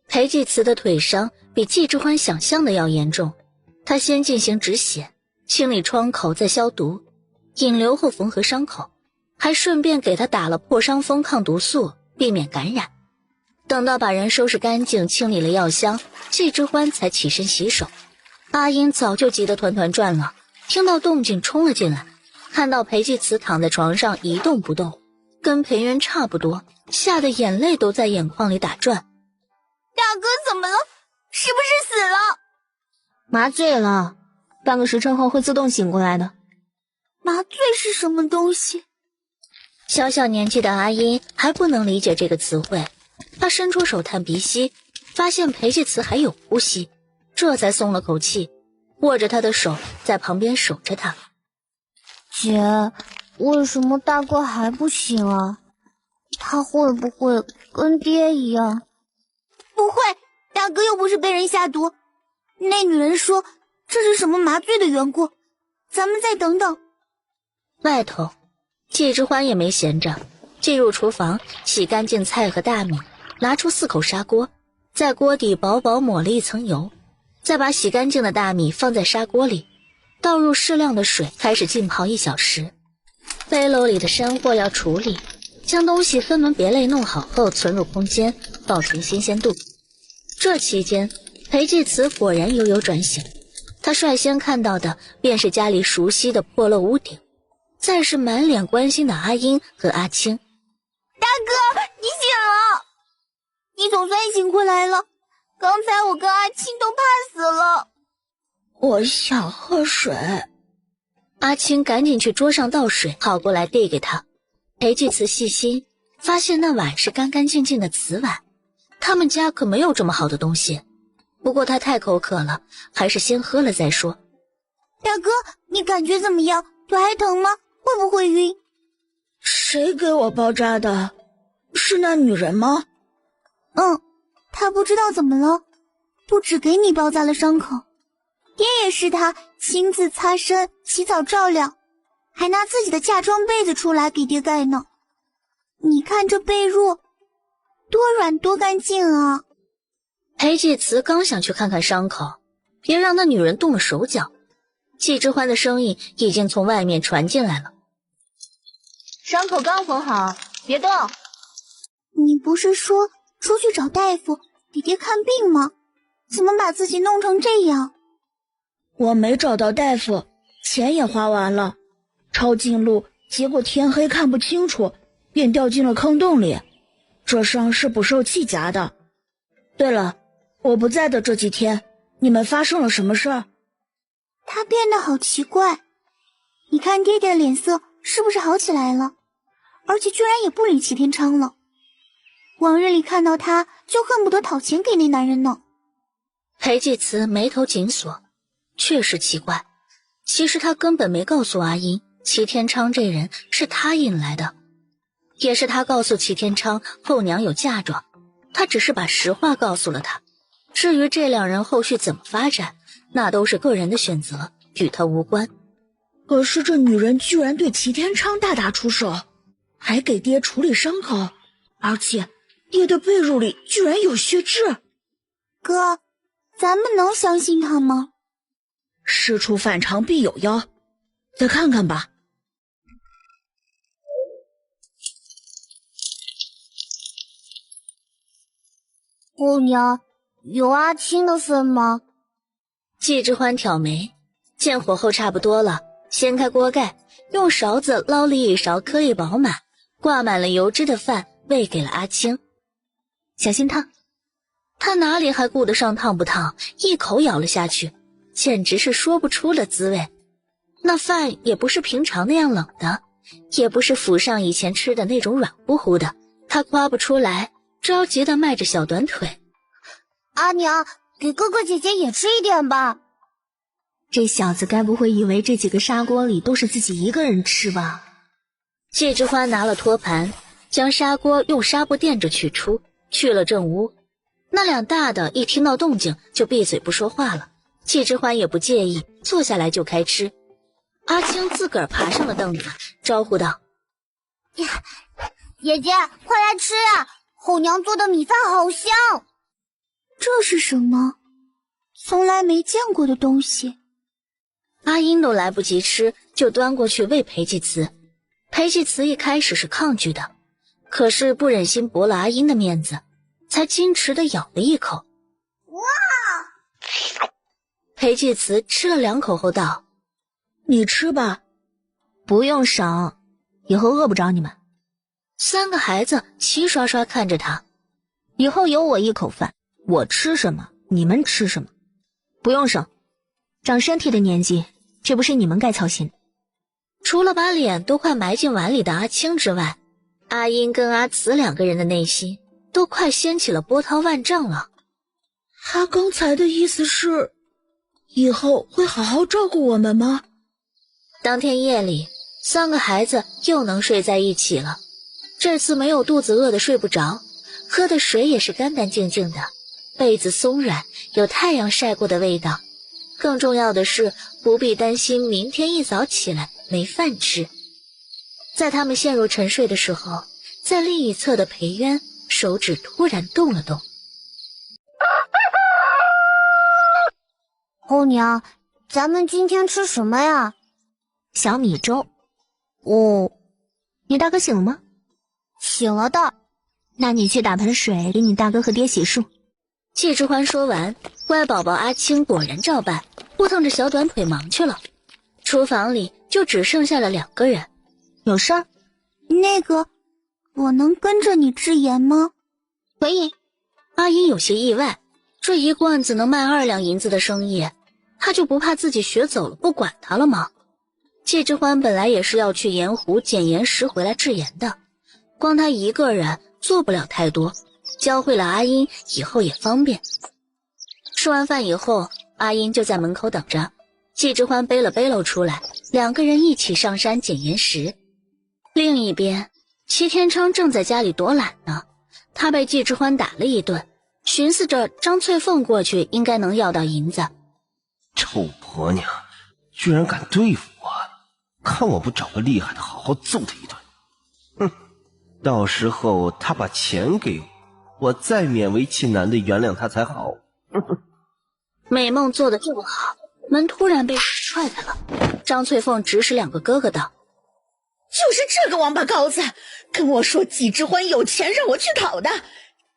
裴继慈的腿伤比季之欢想象的要严重，他先进行止血，清理创口，再消毒，引流后缝合伤口，还顺便给他打了破伤风抗毒素，避免感染。等到把人收拾干净，清理了药箱，季之欢才起身洗手。阿英早就急得团团转了，听到动静冲了进来，看到裴继慈躺在床上一动不动，跟裴元差不多，吓得眼泪都在眼眶里打转。大哥怎么了？是不是死了？麻醉了，半个时辰后会自动醒过来的。麻醉是什么东西？小小年纪的阿英还不能理解这个词汇，她伸出手探鼻息，发现裴继慈还有呼吸，这才松了口气，握着他的手在旁边守着他。姐，为什么大哥还不醒啊？他会不会跟爹一样？不会，大哥又不是被人下毒。那女人说这是什么麻醉的缘故，咱们再等等。外头季之欢也没闲着，进入厨房洗干净菜和大米，拿出4口砂锅，在锅底薄薄抹了一层油，再把洗干净的大米放在砂锅里，倒入适量的水，开始浸泡1小时。背篓里的山货要处理，将东西分门别类弄好后存入空间，保存新鲜度。这期间裴继慈果然悠悠转醒，他率先看到的便是家里熟悉的破漏屋顶，再是满脸关心的阿英和阿青。大哥，你醒了，你总算醒过来了，刚才我跟阿青都怕死了。我想喝水。阿青赶紧去桌上倒水，跑过来递给他。裴继慈细心发现那碗是干干净净的瓷碗，他们家可没有这么好的东西。不过他太口渴了，还是先喝了再说。大哥，你感觉怎么样？腿还疼吗？会不会晕？谁给我包扎的？是那女人吗？她不知道怎么了，不只给你包扎了伤口，爹也是她亲自擦身、洗澡照料，还拿自己的嫁妆被子出来给爹盖呢。你看这被褥多软多干净啊！裴继慈刚想去看看伤口，别让那女人动了手脚，季之欢的声音已经从外面传进来了。伤口刚缝好，别动。你不是说出去找大夫给爹看病吗？怎么把自己弄成这样？我没找到大夫，钱也花完了，抄近路，结果天黑看不清楚，便掉进了坑洞里。这伤是不受气夹的。对了，我不在的这几天，你们发生了什么事儿？他变得好奇怪，你看爹爹的脸色是不是好起来了？而且居然也不理齐天昌了。往日里看到他就恨不得讨钱给那男人呢。裴继慈眉头紧锁，确实奇怪，其实他根本没告诉阿英齐天昌这人是他引来的，也是他告诉齐天昌后娘有嫁妆，他只是把实话告诉了他。至于这两人后续怎么发展，那都是个人的选择，与他无关。可是这女人居然对齐天昌大打出手，还给爹处理伤口，而且爹的被褥里居然有血痣。哥，咱们能相信他吗？事出反常必有妖，再看看吧。后娘，有阿青的份吗？季之欢挑眉，见火候差不多了，掀开锅盖，用勺子捞了一勺颗粒饱满、挂满了油脂的饭喂给了阿青。小心烫。他哪里还顾得上烫不烫，一口咬了下去，简直是说不出的滋味。那饭也不是平常那样冷的，也不是府上以前吃的那种软乎乎的，他夸不出来，着急地迈着小短腿。阿娘，给哥哥姐姐也吃一点吧。这小子该不会以为这几个砂锅里都是自己一个人吃吧？季之欢拿了托盘，将砂锅用纱布垫着取出，去了正屋。那两大的一听到动静就闭嘴不说话了，季之欢也不介意，坐下来就开吃。阿青自个儿爬上了凳子，招呼道：姐姐，快来吃啊！后娘做的米饭好香。这是什么？从来没见过的东西。阿英都来不及吃，就端过去喂裴继慈。裴继慈一开始是抗拒的，可是不忍心驳了阿英的面子，才矜持地咬了一口。哇！裴继慈吃了2口后道：你吃吧，不用省，以后饿不着你们。3个孩子齐刷刷看着他。以后有我一口饭，我吃什么你们吃什么，不用省。长身体的年纪，这不是你们该操心。除了把脸都快埋进碗里的阿青之外，阿英跟阿慈2个人的内心都快掀起了波涛万丈了。他刚才的意思是，以后会好好照顾我们吗？当天夜里，3个孩子又能睡在一起了。这次没有肚子饿的睡不着，喝的水也是干干净净的，被子松软，有太阳晒过的味道。更重要的是，不必担心明天一早起来没饭吃。在他们陷入沉睡的时候，在另一侧的裴渊手指突然动了动。后娘，咱们今天吃什么呀？小米粥。哦，你大哥醒了吗？醒了的。那你去打盆水给你大哥和爹洗漱。季之欢说完，乖宝宝阿青果然照办，扑腾着小短腿忙去了。厨房里就只剩下了2个人。有事儿？那个，我能跟着你制盐吗？可以。阿英有些意外，这一罐子能卖2两银子的生意，他就不怕自己学走了不管他了吗？季之欢本来也是要去盐湖捡岩石回来制盐的，光他一个人做不了太多，教会了阿英以后也方便。吃完饭以后，阿英就在门口等着，季之欢背了背篓出来，2个人一起上山捡岩石。另一边，齐天昌正在家里躲懒呢，他被季之欢打了一顿，寻思着张翠凤过去应该能要到银子。臭婆娘，居然敢对付我！看我不找个厉害的好好揍他一顿。哼，到时候他把钱给我，我再勉为其难的原谅他才好。美梦做得这么好，门突然被踹开了。张翠凤指使2个哥哥道：就是这个王八羔子跟我说季之欢有钱让我去讨的，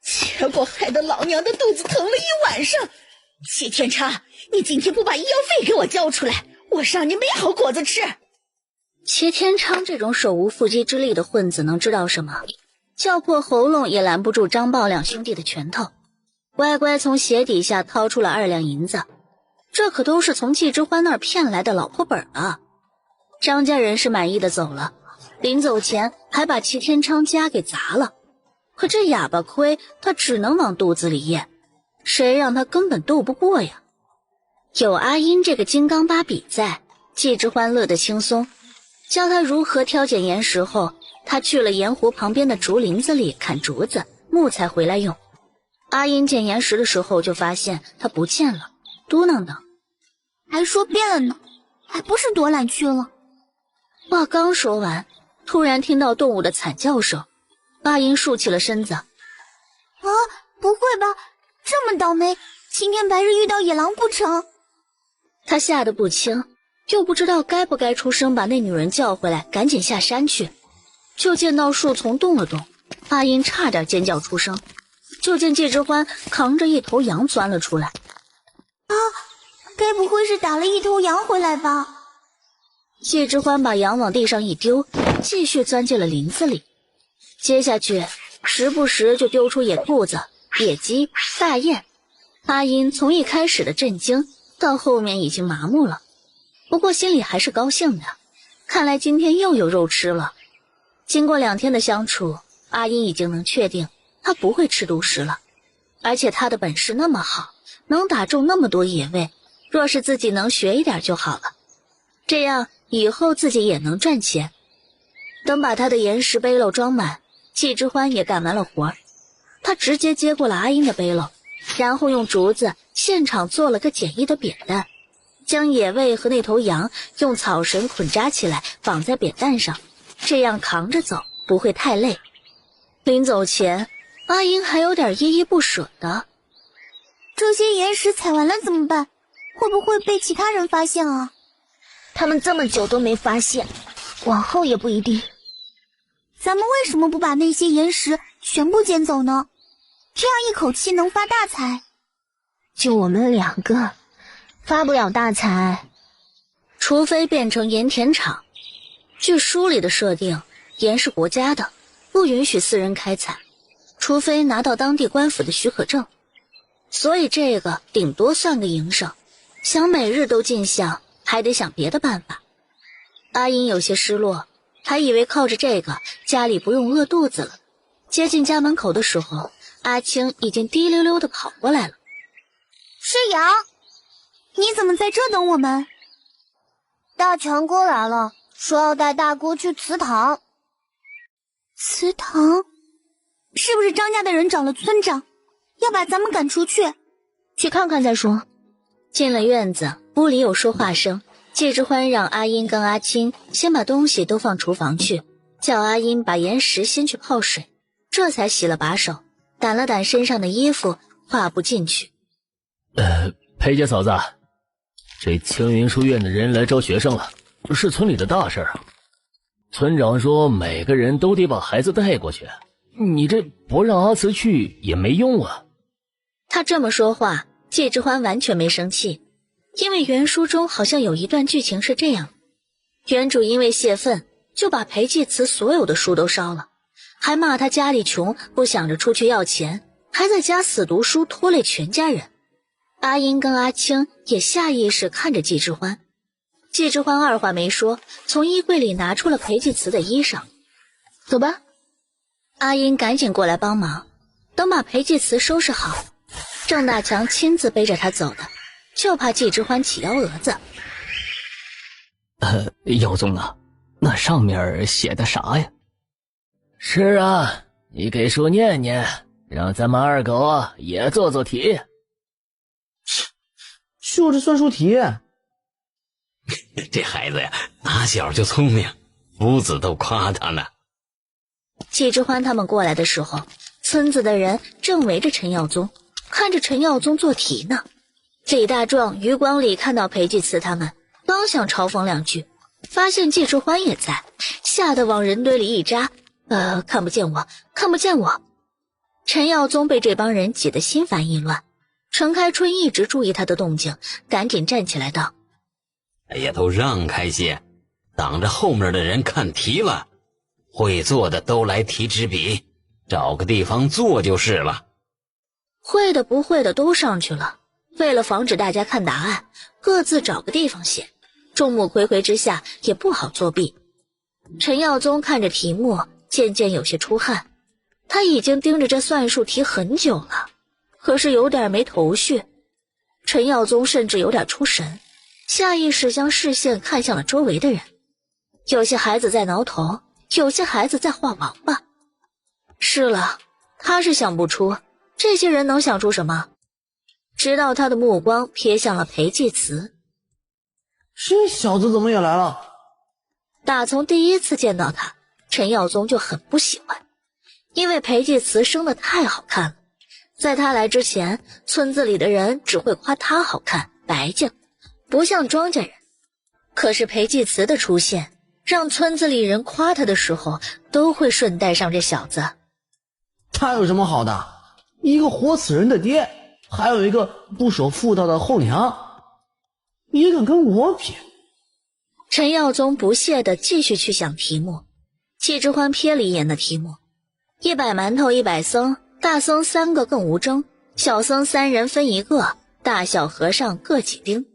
结果害得老娘的肚子疼了1晚上。谢天昌，你今天不把医药费给我交出来，我让你没好果子吃。齐天昌这种手无缚鸡之力的混子能知道什么？叫破喉咙也拦不住张豹2兄弟的拳头。乖乖从鞋底下掏出了2两银子，这可都是从季之欢那儿骗来的老婆本啊。张家人是满意的走了，临走前还把齐天昌家给砸了。可这哑巴亏他只能往肚子里咽，谁让他根本斗不过呀？有阿英这个金刚芭比在，季之欢乐得轻松。教他如何挑拣岩石后，他去了盐湖旁边的竹林子里砍竹子、木材回来用。阿英捡岩石的时候就发现他不见了，嘟囔道：还说变了呢，还不是躲懒去了。话刚说完，突然听到动物的惨叫声，阿英竖起了身子。啊，不会吧，这么倒霉，青天白日遇到野狼不成？他吓得不轻，又不知道该不该出声把那女人叫回来，赶紧下山去。就见到树丛动了动，阿英差点尖叫出声。就见季之欢扛着一头羊钻了出来。啊，该不会是打了一头羊回来吧？季之欢把羊往地上一丢，继续钻进了林子里。接下去时不时就丢出野兔子、野鸡、大雁。阿英从一开始的震惊到后面已经麻木了，不过心里还是高兴的，看来今天又有肉吃了。经过2天的相处，阿英已经能确定他不会吃独食了，而且他的本事那么好，能打中那么多野味，若是自己能学一点就好了，这样以后自己也能赚钱。等把他的岩石背篓装满，季之欢也干完了活儿，他直接接过了阿英的背篓，然后用竹子现场做了个简易的扁担，将野味和那头羊用草绳捆扎起来绑在扁担上，这样扛着走不会太累。临走前，阿英还有点依依不舍的。这些岩石采完了怎么办？会不会被其他人发现啊？他们这么久都没发现，往后也不一定。咱们为什么不把那些岩石全部捡走呢？这样一口气能发大财。就我们2个，发不了大财。除非变成盐田厂。据书里的设定，盐是国家的，不允许私人开采，除非拿到当地官府的许可证。所以这个顶多算个营生，想每日都尽享，还得想别的办法。阿英有些失落，还以为靠着这个家里不用饿肚子了。接近家门口的时候，阿青已经滴溜溜地跑过来了。是阳，你怎么在这等我们？大强哥来了，说要带大姑去祠堂。祠堂？是不是张家的人找了村长，要把咱们赶出去？去看看再说。进了院子，屋里有说话声。季之欢让阿英跟阿青先把东西都放厨房去，叫阿英把岩石先去泡水，这才洗了把手，掸了掸身上的衣服，跨步进去。裴家嫂子，这青云书院的人来招学生了，是村里的大事啊。村长说每个人都得把孩子带过去，你这不让阿慈去也没用啊。他这么说话，季之欢完全没生气，因为原书中好像有一段剧情是这样，原主因为泄愤就把裴济慈所有的书都烧了，还骂他家里穷，不想着出去要钱，还在家死读书，拖累全家人。阿英跟阿青也下意识看着季之欢，季之欢二话没说，从衣柜里拿出了裴济慈的衣裳。走吧。阿英赶紧过来帮忙，等把裴济慈收拾好，郑大强亲自背着他走的，就怕季之欢起幺蛾子。姚宗啊，那上面写的啥呀？是啊，你给书念念，让咱们二狗啊也做做题。就是算术题。这孩子呀，打小就聪明，夫子都夸他呢。季之欢他们过来的时候，村子的人正围着陈耀宗，看着陈耀宗做题呢。李大壮余光里看到裴济慈他们，刚想嘲讽2句，发现季之欢也在，吓得往人堆里一扎。看不见我，看不见我。陈耀宗被这帮人挤得心烦意乱，陈开春一直注意他的动静，赶紧站起来道：哎呀，都让开些，挡着后面的人看题了。会做的都来提支笔，找个地方坐就是了。会的不会的都上去了，为了防止大家看答案，各自找个地方写，众目睽睽之下也不好作弊。陈耀宗看着题目，渐渐有些出汗，他已经盯着这算术题很久了，可是有点没头绪。陈耀宗甚至有点出神，下意识将视线看向了周围的人，有些孩子在挠头，有些孩子在画王八。是了，他是想不出，这些人能想出什么？直到他的目光瞥向了裴济慈。这小子怎么也来了？打从第一次见到他，陈耀宗就很不喜欢，因为裴济慈生得太好看了。在他来之前，村子里的人只会夸他好看白净，不像庄稼人。可是裴济慈的出现，让村子里人夸他的时候，都会顺带上这小子。他有什么好的？一个活死人的爹，还有一个不守妇道的后娘，也敢跟我比？陈耀宗不屑地继续去想题目。季之欢瞥了一眼的题目：100馒头100僧，大僧3个更无争，小僧3人分1个，大小和尚各几丁。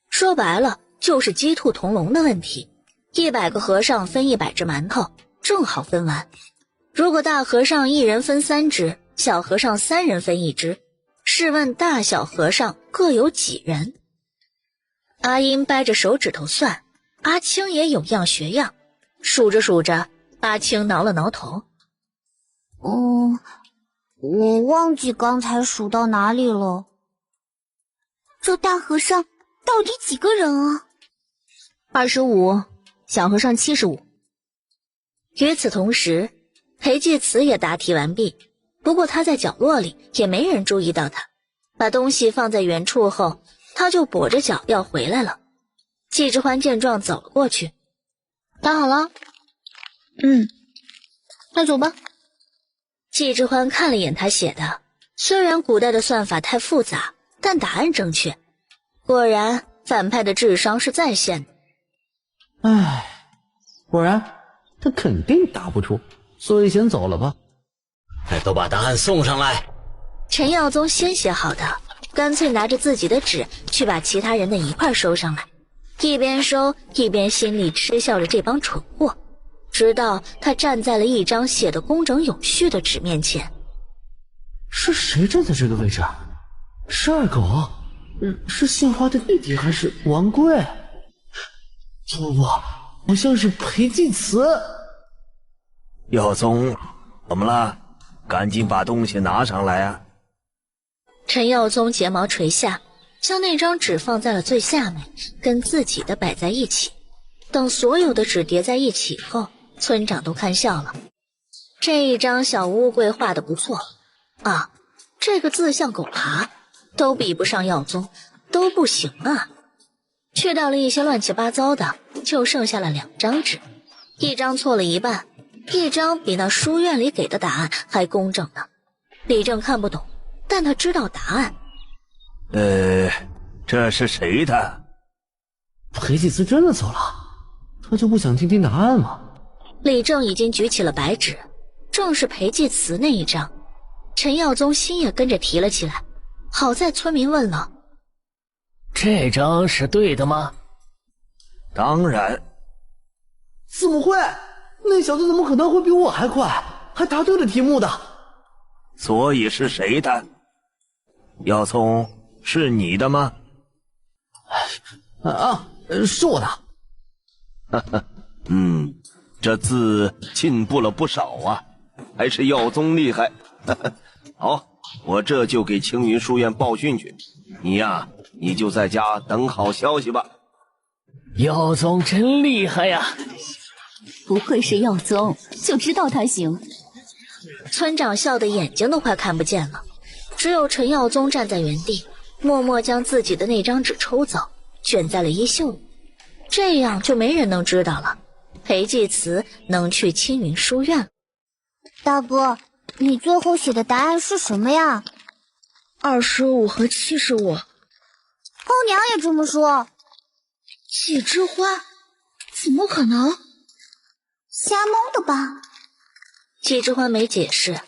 说白了就是鸡兔同笼的问题，100个和尚分100只馒头，正好分完。如果大和尚1人分3只，小和尚3人分1只，试问大小和尚各有几人？阿英掰着手指头算，阿青也有样学样，数着数着，阿青挠了挠头。我忘记刚才数到哪里了。这大和尚到底几个人啊？25，小和尚75。与此同时，裴济慈也答题完毕，不过他在角落里，也没人注意到他。把东西放在原处后，他就跛着脚要回来了。季之欢见状走了过去。答好了？那走吧。季之欢看了眼他写的，虽然古代的算法太复杂，但答案正确。果然反派的智商是在线的。果然他肯定答不出，所以先走了吧。都把答案送上来。陈耀宗先写好的，干脆拿着自己的纸去把其他人的一块收上来，一边收一边心里嗤笑着这帮蠢货，直到他站在了一张写得工整有序的纸面前。是谁站在这个位置？是二狗？是杏花的弟弟还是王贵？不，好像是裴济慈。耀宗，怎么了？赶紧把东西拿上来啊！陈耀宗睫毛垂下，将那张纸放在了最下面，跟自己的摆在一起。等所有的纸叠在一起后，村长都看笑了。这一张小乌龟画得不错啊，这个字像狗爬，都比不上耀宗，都不行啊。去掉了一些乱七八糟的，就剩下了2张纸，一张错了一半，一张比那书院里给的答案还工整呢。李正看不懂，但他知道答案。这是谁的？裴济慈真的走了，他就不想听听答案吗？李正已经举起了白纸，正是裴济慈那一张。陈耀宗心也跟着提了起来，好在村民问了：这张是对的吗？当然。怎么会？那小子怎么可能会比我还快，还答对了题目的？所以是谁的？耀宗，是你的吗？是我的。这字进步了不少啊，还是耀宗厉害。好，我这就给青云书院报讯去。你就在家等好消息吧。耀宗真厉害呀！不愧是耀宗，就知道他行。村长笑得眼睛都快看不见了，只有陈耀宗站在原地，默默将自己的那张纸抽走，卷在了衣袖里。这样就没人能知道了，裴济慈能去青云书院了。大哥，你最后写的答案是什么呀？25和75。后娘也这么说。季之欢，怎么可能？瞎蒙的吧？季之欢没解释，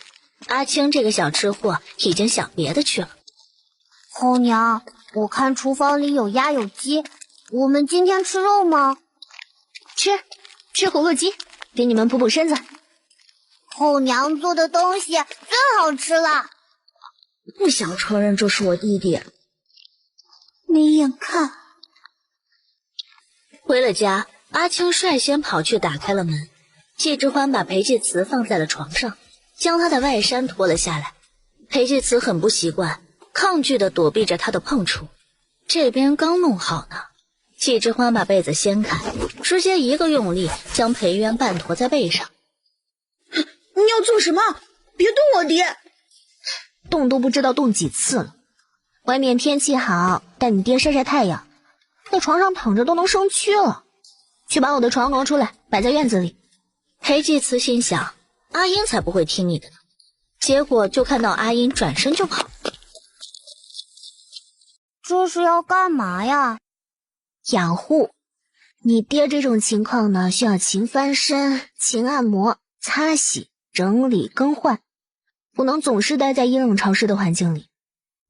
阿青这个小吃货已经想别的去了。后娘，我看厨房里有鸭有鸡，我们今天吃肉吗？吃火锅鸡，给你们补补身子。后娘做的东西最好吃了。不想承认这是我弟弟。没眼看。回了家，阿青率先跑去打开了门。季之欢把裴济慈放在了床上，将他的外衫脱了下来。裴济慈很不习惯，抗拒地躲避着他的碰触。这边刚弄好呢，季之欢把被子掀开，直接一个用力将裴渊半驮在背上。你要做什么？别动我爹！动都不知道动几次了。外面天气好，带你爹晒晒太阳。在床上躺着都能生蛆了。去把我的床挪出来，摆在院子里。裴济慈心想，阿英才不会听你的呢。结果就看到阿英转身就跑。这是要干嘛呀？养护。你爹这种情况呢，需要勤翻身、勤按摩、擦洗、整理、更换。不能总是待在阴冷潮湿的环境里，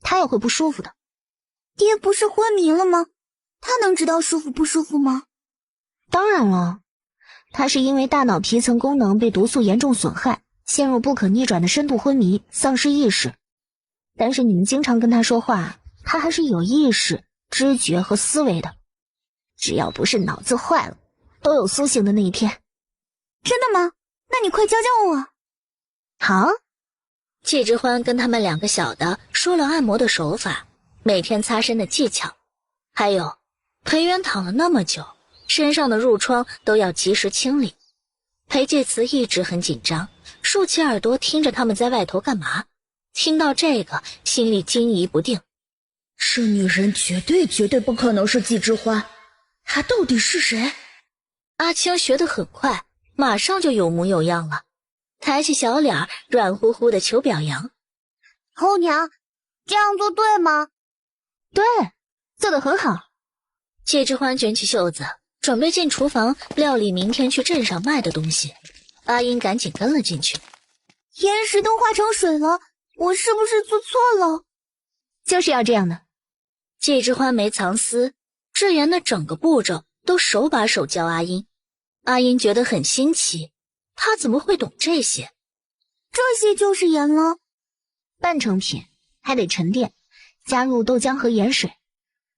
他也会不舒服的。爹不是昏迷了吗？他能知道舒服不舒服吗？当然了，他是因为大脑皮层功能被毒素严重损害，陷入不可逆转的深度昏迷，丧失意识。但是你们经常跟他说话，他还是有意识、知觉和思维的。只要不是脑子坏了，都有苏醒的那一天。真的吗？那你快教教我。好。季之欢跟他们2个小的说了按摩的手法，每天擦身的技巧，还有裴元躺了那么久，身上的褥疮都要及时清理。裴介慈一直很紧张，竖起耳朵听着他们在外头干嘛。听到这个，心里惊疑不定。这女人绝对不可能是季之欢，她到底是谁？阿青学得很快，马上就有模有样了，抬起小脸软乎乎的求表扬。后娘，这样做对吗？对，做得很好。季之欢卷起袖子，准备进厨房料理明天去镇上卖的东西。阿英赶紧跟了进去。岩石都化成水了，我是不是做错了？就是要这样的。季之欢没藏私，制盐的整个步骤都手把手教阿英。阿英觉得很新奇，他怎么会懂这些？这些就是盐了。半成品还得沉淀，加入豆浆和盐水，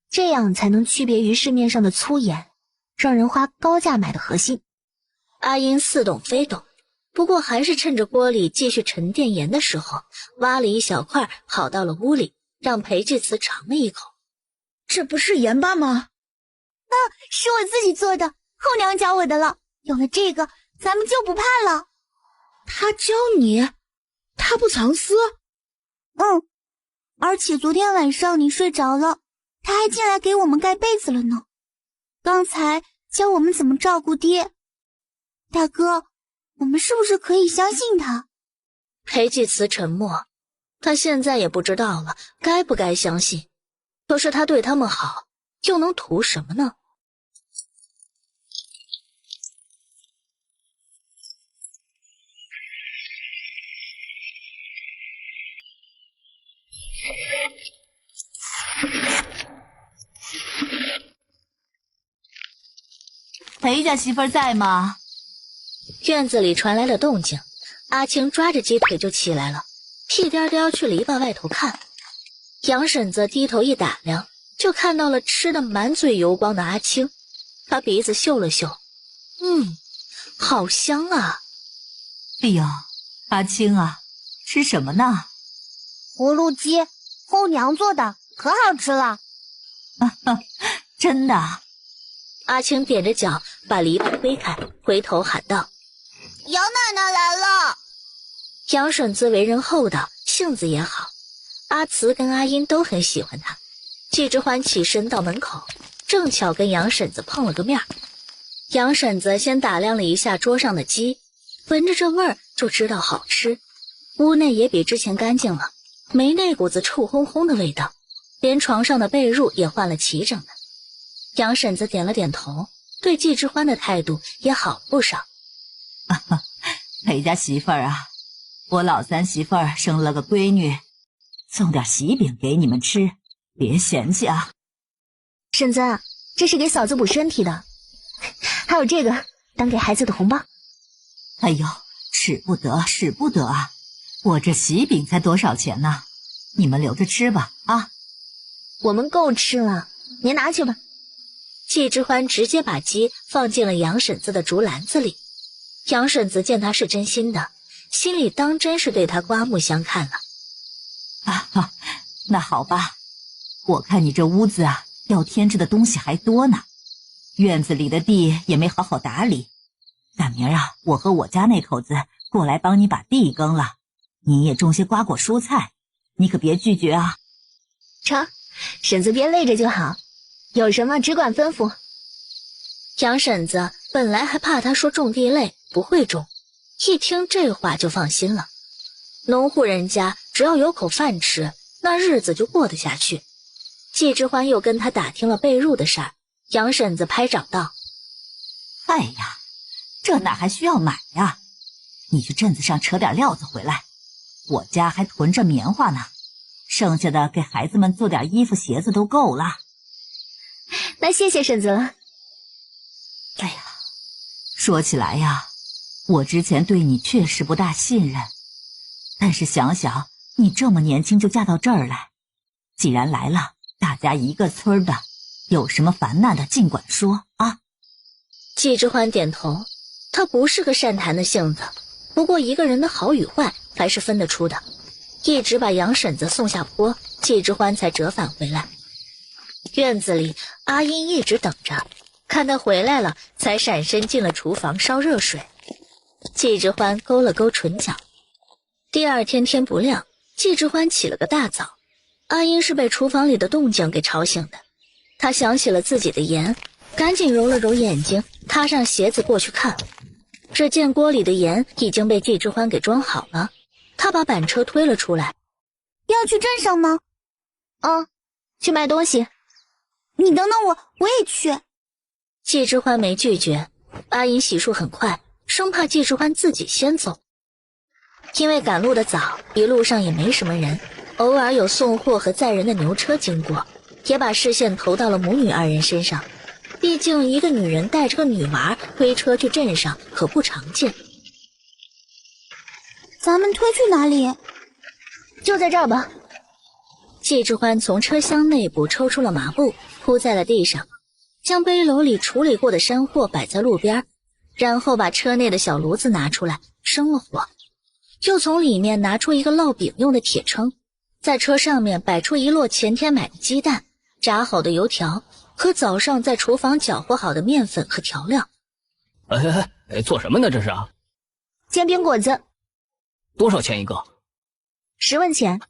这样才能区别于市面上的粗盐，让人花高价买的核心。阿英似懂非懂，不过还是趁着锅里继续沉淀盐的时候，挖了一小块跑到了屋里，让裴介慈尝了一口。这不是盐巴吗？是我自己做的，后娘教我的了。有了这个，咱们就不怕了。她教你？她不藏私？而且昨天晚上你睡着了，她还进来给我们盖被子了呢。刚才教我们怎么照顾爹。大哥，我们是不是可以相信她？裴继慈沉默，他现在也不知道了该不该相信。可是他对他们好，又能图什么呢？裴家媳妇儿在吗？院子里传来了动静，阿青抓着鸡腿就起来了，屁颠颠去篱笆外头看。杨婶子低头一打量，就看到了吃得满嘴油光的阿青，她鼻子嗅了嗅，好香啊！哎呦，阿青啊，吃什么呢？葫芦鸡，后娘做的，可好吃了。真的？阿青踮着脚把篱笆推开，回头喊道：“杨奶奶来了！”杨婶子为人厚道，性子也好，阿慈跟阿英都很喜欢她。季之欢起身到门口，正巧跟杨婶子碰了个面。杨婶子先打量了一下桌上的鸡，闻着这味儿就知道好吃。屋内也比之前干净了，没那股子臭烘烘的味道，连床上的被褥也换了齐整的。杨婶子点了点头，对季之欢的态度也好了不少。裴家媳妇儿啊，我老三媳妇儿生了个闺女，送点喜饼给你们吃，别嫌弃啊。婶子，这是给嫂子补身体的，还有这个当给孩子的红包。哎呦，使不得使不得啊，我这喜饼才多少钱呢？你们留着吃吧啊。我们够吃了，您拿去吧。季之欢直接把鸡放进了杨婶子的竹篮子里。杨婶子见他是真心的，心里当真是对他刮目相看了。那好吧，我看你这屋子啊，要添置的东西还多呢，院子里的地也没好好打理。大明儿啊，我和我家那口子过来帮你把地耕了，你也种些瓜果蔬菜，你可别拒绝啊。成，婶子别累着就好，有什么只管吩咐。杨婶子本来还怕他说种地累不会种，一听这话就放心了。农户人家只要有口饭吃，那日子就过得下去。季之欢又跟他打听了被褥的事儿，杨婶子拍掌道：“哎呀，这哪还需要买呀？你去镇子上扯点料子回来，我家还囤着棉花呢，剩下的给孩子们做点衣服鞋子都够了。那谢谢婶子了。哎呀，说起来呀，我之前对你确实不大信任，但是想想你这么年轻就嫁到这儿来，既然来了，大家一个村的，有什么烦难的尽管说啊。季之欢点头，他不是个善谈的性子，不过一个人的好与坏还是分得出的。一直把杨婶子送下坡，季之欢才折返回来。院子里，阿英一直等着，看他回来了，才闪身进了厨房烧热水。季之欢勾了勾唇角。第二天天不亮，季之欢起了个大早。阿英是被厨房里的动静给吵醒的，他想起了自己的盐，赶紧揉了揉眼睛，踏上鞋子过去看。只见锅里的盐已经被季之欢给装好了，他把板车推了出来。要去镇上吗？去买东西。你等等我也去。季之欢没拒绝，阿英洗漱很快，生怕季之欢自己先走。因为赶路的早，一路上也没什么人，偶尔有送货和载人的牛车经过，也把视线投到了母女二人身上。毕竟一个女人带着个女娃推车去镇上可不常见。咱们推去哪里？就在这儿吧。季之欢从车厢内部抽出了麻布，铺在了地上，将背篓里处理过的山货摆在路边，然后把车内的小炉子拿出来生了火，又从里面拿出一个烙饼用的铁铛，在车上面摆出一摞前天买的鸡蛋、炸好的油条和早上在厨房搅和好的面粉和调料。做什么呢这是？煎饼果子。多少钱一个？10文钱。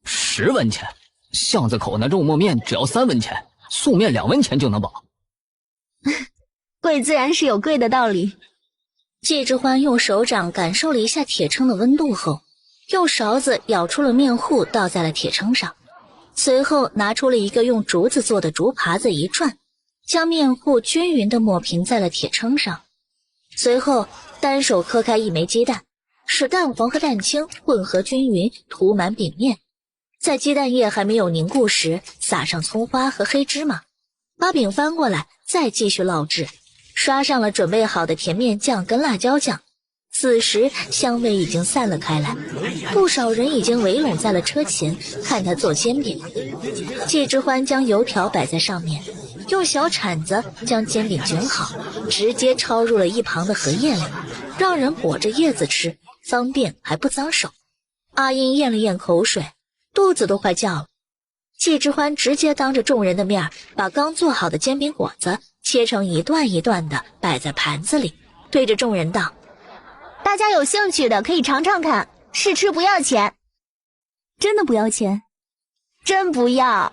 10文钱？巷子口那肉末面只要3文钱，素面2文钱就能饱。贵自然是有贵的道理。季之欢用手掌感受了一下铁铛的温度后，用勺子舀出了面糊倒在了铁铛上，随后拿出了一个用竹子做的竹耙子一转，将面糊均匀地抹平在了铁铛上，随后单手磕开一枚鸡蛋，使蛋黄和蛋清混合均匀，涂满饼面，在鸡蛋液还没有凝固时撒上葱花和黑芝麻，把饼翻过来再继续烙制，刷上了准备好的甜面酱跟辣椒酱。此时香味已经散了开来，不少人已经围拢在了车前看他做煎饼。季之欢将油条摆在上面，用小铲子将煎饼卷好，直接抄入了一旁的荷叶里，让人裹着叶子吃，方便还不脏手。阿英咽了咽口水，肚子都快叫了。季之欢直接当着众人的面把刚做好的煎饼果子切成一段一段的摆在盘子里，对着众人道：大家有兴趣的可以尝尝看，试吃不要钱。真的不要钱？真不要。